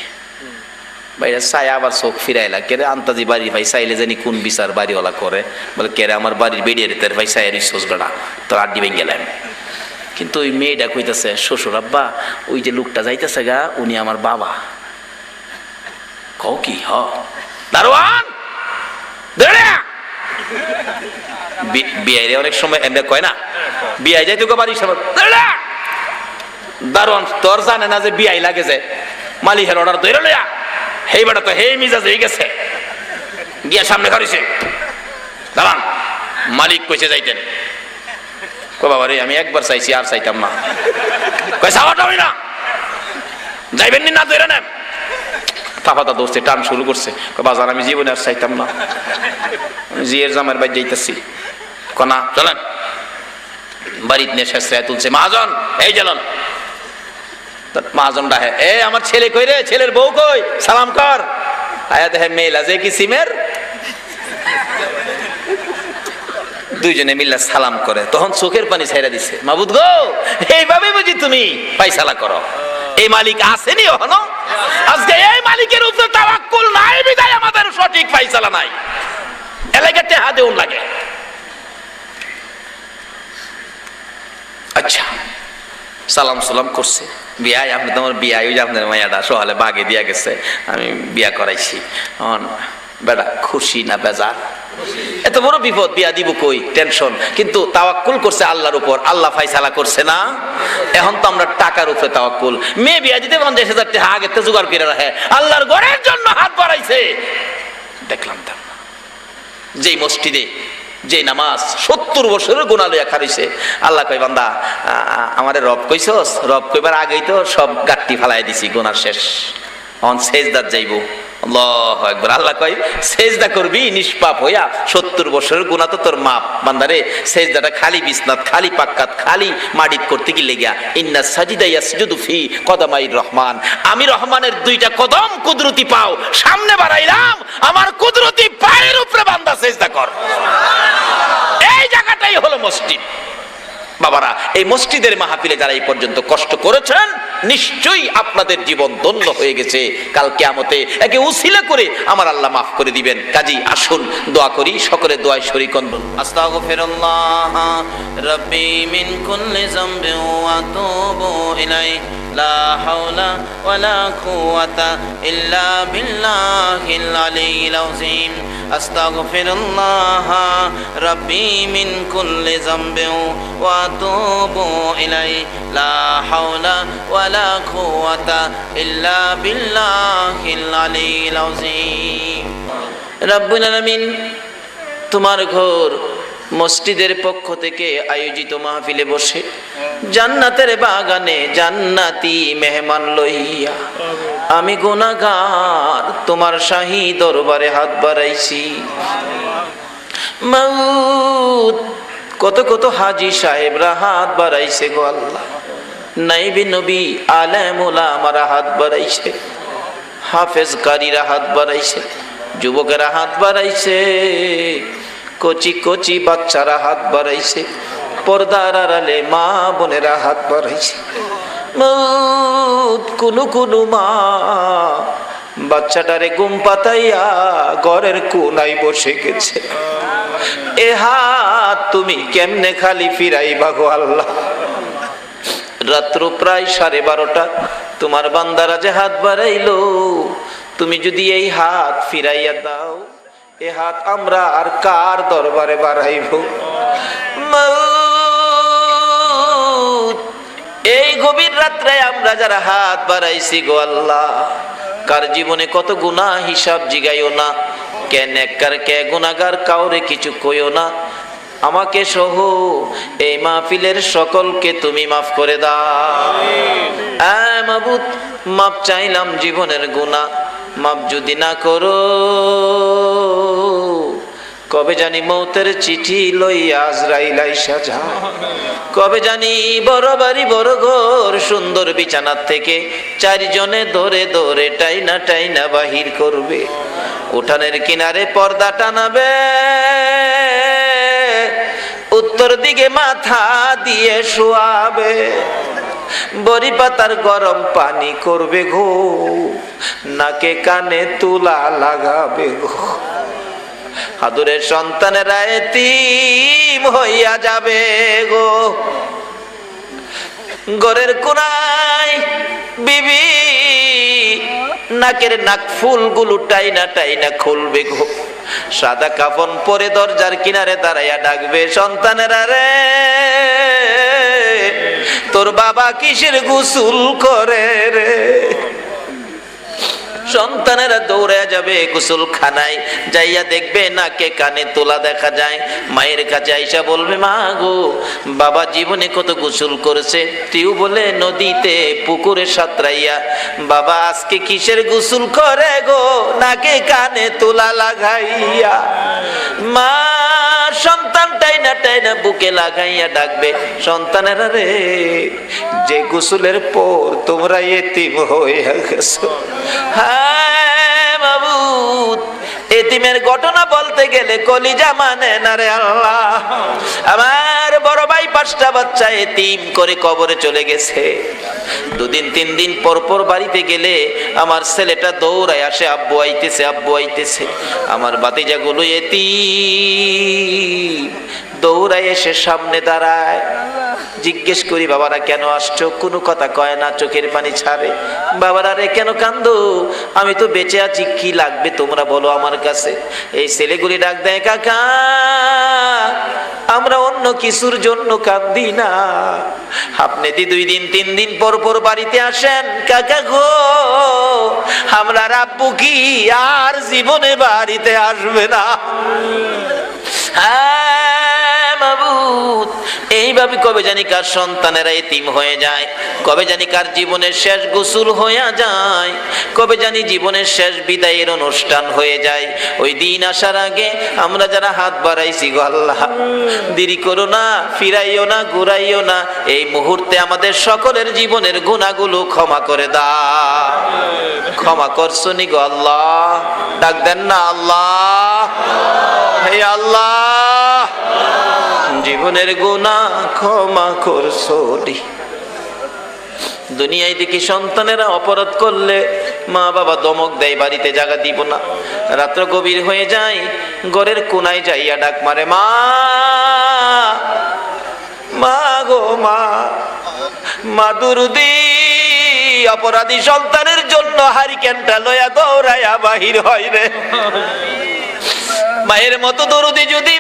বাইরে চাই আবার চোখ ফিরাইলা, কেরে আন্তাজি বাড়ির ভাই চাইলে জানি কোন বিচার বাড়িওয়ালা করে, বলে কেরে আমার বাড়ির বেরিয়ে তের ভাই চাই রিসোর্স বেড়া তোর আড্ডি ভেঙে গেলেন। কিন্তু ওই মেয়েটা কইতেছে, শ্বশুর আব্বা ওই যে লোকটা যাইতেছে গা উনি আমার বাবা। কও কি? হ দারোয়ান বিয়াইরে অনেক সময় এমনি কয় না, বিয়াই যাই তোকে বাড়ির সামনে দারোয়ান তোর জানে না যে বিয়াই লাগে, যে মালিকের অর্ডার ধরে লইয়া হেই বেটা তো হেই মিজাজ হয়ে গেছে, গিয়া সামনে করেছে। দাঁড়ান, মালিক কইছে যাইতেন। কো বাবা রে, আমি একবার চাইছি আর চাইতাম না। কই সাওয়াটা হই না, যাইবেন না ধরে নেন। তাফাতা দোস্তে টান শুরু করছে, বাজার আমি জীবনে আর চাইতাম না, জিয়ের জামার বাড়ি যাইতেছি। কনা চলেন, বাড়িতে নিয়ে শেষ তুলছে। মহাজন এই চলন। মহাজন ডাহে, এ আমার ছেলে কই রে, ছেলের বউ কই, সালাম কর। আয়া দেখে মেয়েলা যে কি সিমের, দুইজনে মিল্লা সালাম করে। তখন চোখের পানি ছাইরা দিছে। মাবুদ গো, এইভাবে বুঝি তুমি ফাইসালা করো? এই মালিক আসেনি এখনো? আজকে এই মালিকের উপরে তাওয়াক্কুল নাই বিধায় আমাদের সঠিক ফাইসালা নাই, এলাকাতে হাদেউন লাগে। আচ্ছা সালাম সালাম করছে, বিয়াই আপনি তোমার বিয়াই, ওই যে আপনার মায়াটা সহালে বাগে দিয়া গেছে, আমি বিয়া করাইছি। বেটা খুশি না বেজার? এত বড় বিপদ, বিয়া দিব কই, টেনশন। কিন্তু তাওয়াক্কুল করছে আল্লাহর উপর, আল্লাহ ফাইসালা করছে না। এখন তো আমরা টাকার উপরে তাওয়াক্কুল। মেয়ে বিয়া দিতে 50,000 টাকা আগে তো জোগাড় করে রাখে, আল্লাহর ঘরের জন্য হাত বাড়াইছে। দেখলাম যেই মসজিদে যে নামাজ 70 বছরের গুনাহ লইয়া খারিছে, আল্লাহ কই বান্দা আমারে রব কইছস, রব কইবার আগেই তো সব গাট্টি ফালাই দিছি, গুনাহ শেষ। এখন সেজদাত যাইবো। আল্লাহু আকবার। আল্লাহ কয় সেজদা করবি নিষ্পাপ হইয়া, 70 বছরের গুনাহ তো তোর মাপ। বান্দারে সেজদাটা খালি বিছনাত, খালি পাক্কাত, খালি মাটিত করতে কি লেগিয়া, ইন্না সাজিদা ইয়াসজুদু ফি কদামাইর রহমান। আমি রহমানের 2টা কদম কুদরতি পাও সামনে বাড়াইলাম, আমার কুদরতি পায়ের উপরে বান্দা সেজদা কর। এই জায়গাটাই হলো মসজিদ। বাবারা, এই মসজিদের মাহফিলে যারা এই পর্যন্ত কষ্ট করেছেন, নিশ্চয়ই আপনাদের জীবন ধন্য হয়ে গেছে। কাল কিয়ামতে একে উসিলা করে আমার আল্লাহ মাফ করে দিবেন। কাজী আসুন দোয়া করি, সকলে দোয়ায় শরীক হন। আস্তাগফিরুল্লাহ রাব্বি মিন কুল্লি যামবিন ওয়া আতুবু ইলাইহি লা হাওলা ওয়ালা কুওয়াতা ইল্লা বিল্লাহিল আলিয়্যিল আযীম আস্তাগফিরুল্লাহ রাব্বি মিন কুল্লি যামবিন ওয়া আতুবু ইলাইহি লা হাওলা ওয়ালা কুওয়াতা ইল্লা বিল্লাহিল আলিয়্যিল আযীম। রব্বুল আলামিন, তোমার ঘর মসজিদের পক্ষ থেকে আয়োজিত মাহফিলে বসে জান্নাতের বাগানে জান্নাতি মেহমান লইয়া আমি গুনাহগার তোমার শাহী দরবারে হাত বাড়াইছি। মাউত কত কত হাজী সাহেবরা হাত বাড়াইছে গো আল্লাহ, নাইবি নবী আলেম ওলামারা হাত বাড়াইছে, হাফেজ কারীরা হাত বাড়াইছে, যুবকেরা হাত বাড়াইছে, কচি কচি বাচ্চারা হাত বাড়াইছে, পর্দার আড়ালে মা বোনেরা হাত বাড়াইছে। কোনো কোনো মা বাচ্চাটারে ঘুম পাতাইয়া ঘরের কোনায় বসে গেছে। এ হাত তুমি কেমনে খালি ফিরাইবা গো আল্লাহ? রাত্র প্রায় 12:30 তোমার বান্দারা যে হাত বাড়াইলো, তুমি যদি এই হাত ফিরাইয়া দাও, এ হাত আমরা আর কার দরবারে বাড়াইব? এই গভীর রাত্রে আমরা যারা হাত বাড়াইছি গো আল্লাহ, কার জীবনে কত গুনাহ হিসাব জিগাইও না, কে নেককার কে গুনাহগার কাউরে কিছু কইও না। আমাকে সহ এই মাহফিলের সকলকে তুমি মাফ করে দাও। মাবুদ, মাপ চাইলাম জীবনের গুনাহ, মাপ যদি না করো কবে জানি মৌতের চিঠি লইয়া আজরাইল আইসা যায়, কবে জানি বড় বাড়ি বড় ঘর সুন্দর বিছানার থেকে 4 জনে ধরে ধরে টাইনা টাইনা বাহির করবে, উঠানের কিনারে পর্দা টানাবে, উত্তর দিকে মাথা দিয়ে শোয়াবে, বড়ি পাতার গরম পানি করবে গো, নাকে কানে তুলা লাগাবে গো, আদরের সন্তানেরা এতিম হইয়া যাবে গো, ঘরের কোনায় বিবি নাকের নাক ফুলগুলো টাইনা টাইনা খুলবে গো, সাদা কাফন পরে দরজার কিনারে দাঁড়াইয়া ডাকবে, সন্তানেরা রে তোর বাবা কিসের গোসল করে রে? সন্তানেরা দৌড়ে যাবে গোসলখানায়, যাইয়া দেখবে নাকে কানে তোলা দেখা যায়, মায়ের কাছে আইসা বলবে, মা গো বাবা জীবনে কত গোসল করেছে, তুই বলে নদীতে পুকুরে সাঁতরাইয়া, বাবা আজকে কিসের গোসল করে গো, নাকে কানে তোলা লাগাইয়া। মা সন্তান টাইনা টাইনা বুকে লাগাইয়া ডাকবে, সন্তানেরা রে যে গোসলের পর তোমরা এতিম হইয়া গেছো। হায় মাবুদ, এতিমের ঘটনা বলতে গেলে কলিজা মানে না রে আল্লাহ। আমার বড় ভাই 5টা বাচ্চা এতিম করে কবরে চলে গেছে, 2 দিন 3 দিন পর পর বাড়িতে গেলে আমার ছেলেটা দৌড়ায় আসে, আব্বু আইতেছে আব্বু আইতেছে। আমার ভাতিজাগুলো এতিম, দৌড়ায় এসে সামনে দাঁড়ায়, জিজ্ঞেস করি বাবারা কেন আসছো, কোনো কথা কয় না, চোখের পানি ছাড়ে। বাবারা রে কেন কান্দো? আমি তো বেঁচে আছি, কি লাগবে তোমরা বলো আমার কাছে। এই ছেলেগুলি ডাক দেয়, কাকা আমরা অন্য কিছুর জন্য কান্দি না, আপনি দি 2 দিন 3 দিন পর পর বাড়িতে আসেন, কাকা গো আমরা আব্বু কি আর জীবনে বাড়িতে আসবে না। এইভাবে কবে জানি কার সন্তানেরা এতিম হয়ে যায়, কবে জানি কার জীবনের শেষ গোসল হয়ে যায়, কবে জানি জীবনের শেষ বিদায়ের অনুষ্ঠান হয়ে যায়। ওই দিন আসার আগে আমরা যারা হাত বাড়াইছি গো আল্লাহ, দেরি করো না, ফিরাইও না, ঘুরাইও না, এই মুহূর্তে আমাদের সকলের জীবনের গুনাহগুলো ক্ষমা করে দাও। ক্ষমা করছো নি গো আল্লাহ? ডাক দেন না আল্লাহ, হে আল্লাহ জীবনের গুনাহ ক্ষমা করছো। দুনিয়ায় দেখি সন্তানেরা অপরাধ করলে মা বাবা দমক দেয়, বাড়িতে জায়গা দিব না, রাত্র গভীর হয়ে যায়, ঘরের কোনায় যাইয়া ডাক মারে, মা মা গো মা, মা দুরুদি অপরাধী সন্তানের জন্য হারিকেনটা লয়া দৌড়াইয়া বাহির হয় রে। মায়ের মতো দরদি যদি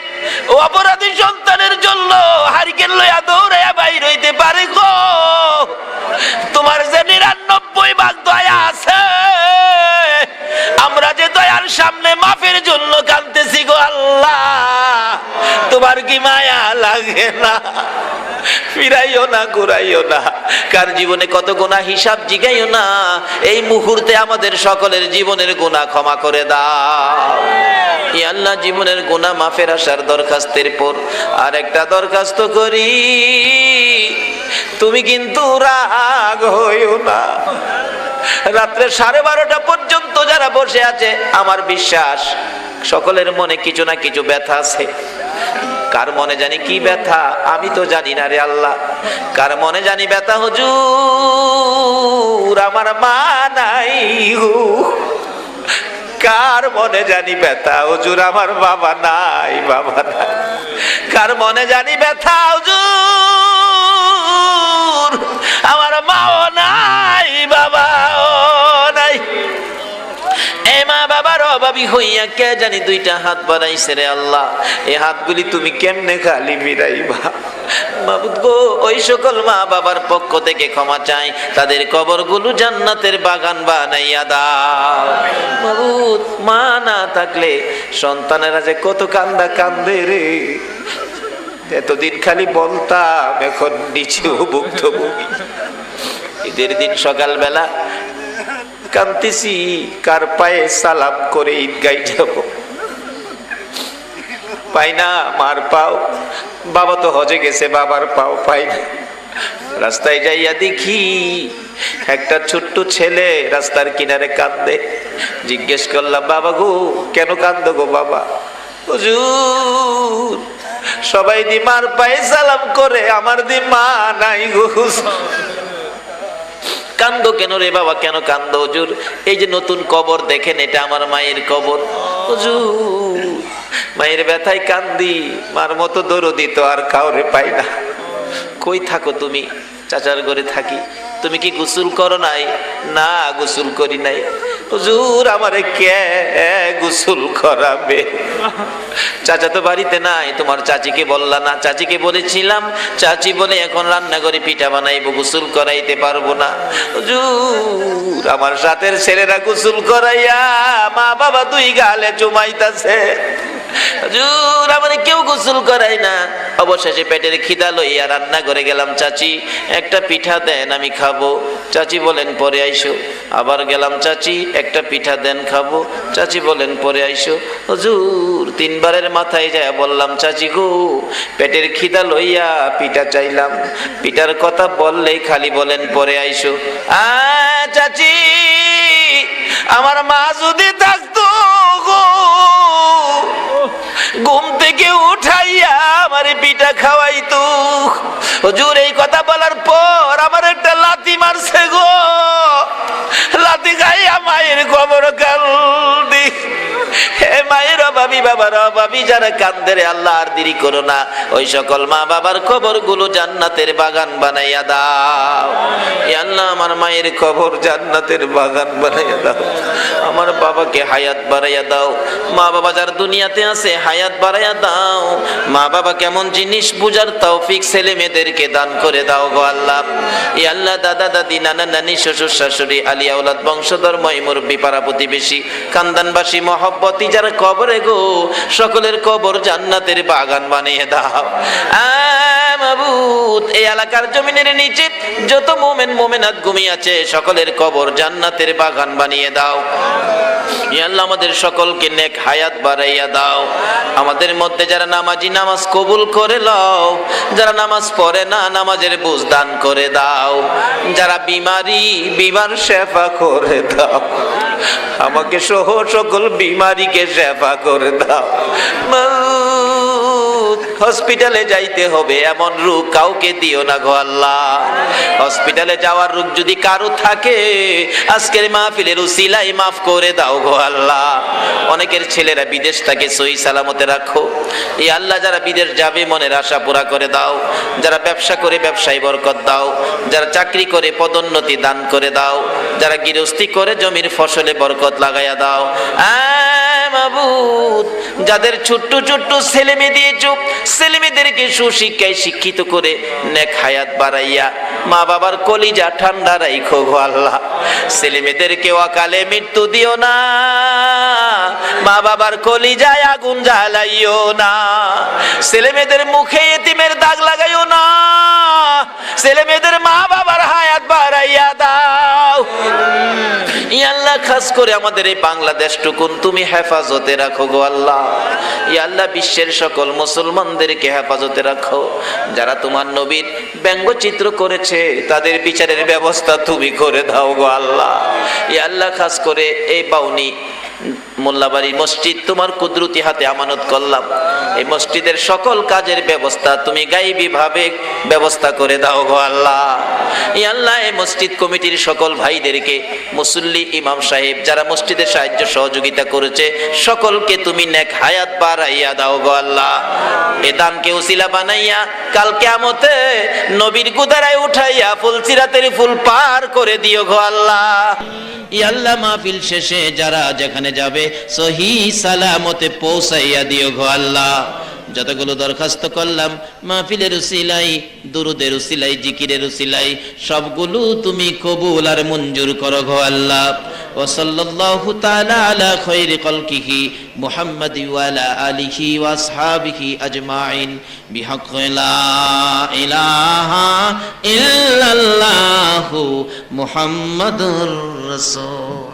অপরাধী সন্তানের জন্য হারিকেন লয়া দৌড়াইয়া বাহির হইতে পারে গো, তোমার যে ৯৯ ভাগ দয়া আছে, আমরা যে দয়ার সামনে মাফের জন্য কাঁদতেছি গো আল্লাহ, তোমার কি মায়া লাগে না? ফিরাইও না, ঘুরাইও না। কার জীবনে কত গুনাহ হিসাব জিগাইও না। এই মুহূর্তে আমাদের সকলের জীবনের গুনাহ ক্ষমা করে দাও। ইয়া আল্লাহ, জীবনের গুনাহ মাফের আসার দরখাস্তের পর আর একটা দরখাস্ত করি, তুমি কিন্তু রাগ হইও না। রাত্রে 12:30 পর্যন্ত যারা বসে আছে, আমার বিশ্বাস সকলের মনে কিছু না কিছু ব্যথা আছে। কার মনে জানি কি ব্যথা, আমি তো জানি না রে আল্লাহ। কার মনে জানি ব্যথা, হুজুর আমার মা নাই গো। কার মনে জানি ব্যথা, হুজুর আমার বাবা নাই, বাবা নাই। কার মনে জানি ব্যথা, হুজুর আমার মাও নাই, বাবাও নাই। এ মা বাবার অভাবী হইয়া কে জানি 2টা হাত বাড়াইছে রে আল্লাহ। এই হাতগুলি তুমি কেমনে খালি ফিরাইবা? মাবুদ গো, ওই সকল মা বাবার পক্ষ থেকে ক্ষমা চাই, তাদের কবরগুলো জান্নাতের বাগান বানাইয়া দাও। মাবুদ, মা না থাকলে সন্তানেরা যে কত কান্দা কান্দে রে। এতদিন খালি বলতাম, এখন নিচেও ভুক্তভোগী। ঈদের দিন সকালবেলা কান্তিছি, কার পায়ে সালাম করে ঈদগায় যাব, পাই না মার পাও। বাবা তো হজে গেছে, বাবার পাও পাই না। রাস্তায় যাইয়া দেখি একটা ছোট্ট ছেলে রাস্তার কিনারে কান্দে। জিজ্ঞেস করলাম, বাবা গো কেন কান্দো গো বাবা? হুজুর সবাই দি মার পায়ে সালাম করে, আমার দি মা নাই গো। কান্দো কেন রে বাবা, কেন কান্দো? হুজুর এই যে নতুন কবর দেখেন, এটা আমার মায়ের কবর। হুজুর মায়ের ব্যথায় কান্দি, মার মতো দরদি তো আর কাউরে পাই না। কই থাকো তুমি? চাচার ঘরে থাকি। তুমি কি গোসল করো নাই? না গোসল করি নাই। হুজুর আমারে কে গোসল করাবে? চাচা তো বাড়িতে নাই। তোমার চাচিকে বললা না? চাচিকে বলেছিলাম, চাচি বলে এখন রান্না করে পিঠা বানাইবো, গোসল করাইতে পারবো না। হুজুর আমার সাথের ছেলেরা গোসল করাইয়া মা বাবা 2 গালে চুমাইতাছে। হুজুর আমারে কেউ গোসল করাই না। অবশেষে পেটের খিদা লইয়া রান্না করে গেলাম, চাচি একটা পিঠা দেন আমি খাবো। চাচি বলেন পরে আইসো। আবার গেলাম, চাচি একটা পিঠা দেন খাবো। চাচি বলেন পরে আইসো। হুজুর 3 বারের মাথায় যায় বললাম, চাচি গো পেটের খিদা লইয়া পিঠা চাইলাম। পিঠার কথা বললেই খালি বলেন পরে আইসো। চাচি আমার মা যদি থাকতো গো, ঘুম থেকে উঠাইয়া আমার পিঠা খাওয়াইতো। হুজুর এই কথা বলার পর আমার একটা লাথি মারছে গো। লাথি খাইয়া মায়ের কবর কান্দি। হে মায়ের অভাবী, বাবার অভাবী যারা কান্দে রে আল্লাহ, আর দেরি করো না। ওই সকল মা বাবার কবর গুলো জান্নাতের বাগান বানাইয়া দাও। হে আল্লাহ আমার মায়ের কবর জান্নাতের বাগান বানাইয়া দাও। আমার বাবাকে হায়াত বাড়াইয়া দাও। মা বাবা যার দুনিয়াতে আছে হায়াত বাড়াইয়া দাও। মা বাবা কেমন জিনিস বুঝার তৌফিক ছেলে মেয়েদেরকে দান করে দাও গো আল্লাহ। হে আল্লাহ দাদা দাদি নানা নানি শ্বশুর শাশুড়ি আলিয়া ওলাদ বংশধর ময় মুরব্বী পাড়া প্রতিবেশী কান্দানবাসী মহব্বতী যারা কবরে গো, সকলের কবর জান্নাতের বাগান বানিয়ে দাও। মাবুদ এই এলাকার জমিনের নিচে যত মোমেন মোমেনাত ঘুমিয়ে আছে, সকলের কবর জান্নাতের বাগান বানিয়ে দাও। ইয়া আল্লাহ আমাদের সকলকে নেক হায়াত বাড়াইয়া দাও। আমাদের মধ্যে যারা নামাজি নামাজ কবুল করে লও, যারা নামাজ পড়ে না নামাজের বুঝ দান করে দাও। যারা বিমারি বিমার শেফা করে দাও। আমাকে সহ সকল বিমারিকে শেফা করে দাও। হসপিটালে যাইতে হবে এমন রোগ কাউকে দিও না গো আল্লাহ। হসপিটালে যাওয়ার রোগ যদি কারো থাকে আজকের মাহফিলের উসিলাই মাফ করে দাও গো আল্লাহ। অনেকের ছেলেরা বিদেশ থাকে, সহি সালামতে রাখো। এই আল্লাহ যারা বিদেশ যাবে মনের আশা পুরা করে দাও, যারা ব্যবসা করে ব্যবসায় বরকত দাও, যারা চাকরি করে পদোন্নতি দান করে দাও, যারা গৃহস্থী করে জমির ফসলে বরকত লাগাইয়া দাও। মাবুদ, যাদের ছোট্ট ছোট্ট ছেলে মেয়ে দিয়েছো, ছেলে মেয়েদেরকে সুশিক্ষায় শিক্ষিত করে নেক হায়াত বাড়াইয়া মা বাবার কলিজা ঠান্ডা রাখো গো আল্লাহ। ছেলে মেয়েদেরকে অকালে মৃত্যু দিও না, মা বাবার কলিজায় আগুন জ্বালাইও না, ছেলে মেয়েদের মুখে এতিমের দাগ লাগাইও না, ছেলে মেয়েদের মা বাবার হায়াত বাড়াইয়া দাও। ইয়া আল্লাহ, খাস করে আমাদের এই বাংলাদেশটুকুন তুমি হেফাজতে রাখো গো আল্লাহ। ইয়া আল্লাহ, বিশ্বের সকল মুসলমানদেরকে হেফাজতে রাখো। যারা তোমার নবীর ব্যঙ্গচিত্র করেছে তাদের বিচারের ব্যবস্থা তুমি করে দাও গো আল্লাহ। ইয়া আল্লাহ, খাস করে এই বাউনি মোল্লাবাড়ি মসজিদ তোমার কুদরতি হাতে আমানত করলাম। এই মসজিদের সকল কাজের ব্যবস্থা তুমি গায়বী ভাবে ব্যবস্থা করে দাও গো আল্লাহ। ইয়া আল্লাহ, এই মসজিদ কমিটির সকল ভাইদেরকে, মুসল্লি, ইমাম সাহেব যারা মসজিদের সাহায্য সহযোগিতা করেছে সকলকে তুমি নেক হায়াত বাড়াইয়া দাও গো আল্লাহ। এ দানকে উসিলা বানাইয়া কাল কিয়ামতে নবীর কুদারায় উঠাইয়া ফুলসিরাতের ফুল পার করে দিও গো আল্লাহ। ইয়া আল্লাহ, মাহফিল শেষে যারা যেখানে যাবে সহি সালামতে পৌঁছাইয়া দিও গো আল্লাহ। যতগুলো দরখাস্ত করলাম মাহফিলের উসিলাই, দুরুদের উসিলাই, জিকিরের উসিলাই সবগুলো তুমি কবুল আর মঞ্জুর করো গো আল্লাহ। ওয়া সাল্লাল্লাহু তাআলা আলা খায়রি খালকিহি মুহাম্মাদি ওয়া আলা আলিহি ওয়া আসহাবিহি আজমাইন বিহাক্কি লা ইলাহা ইল্লাল্লাহু মুহাম্মাদুর রাসূল।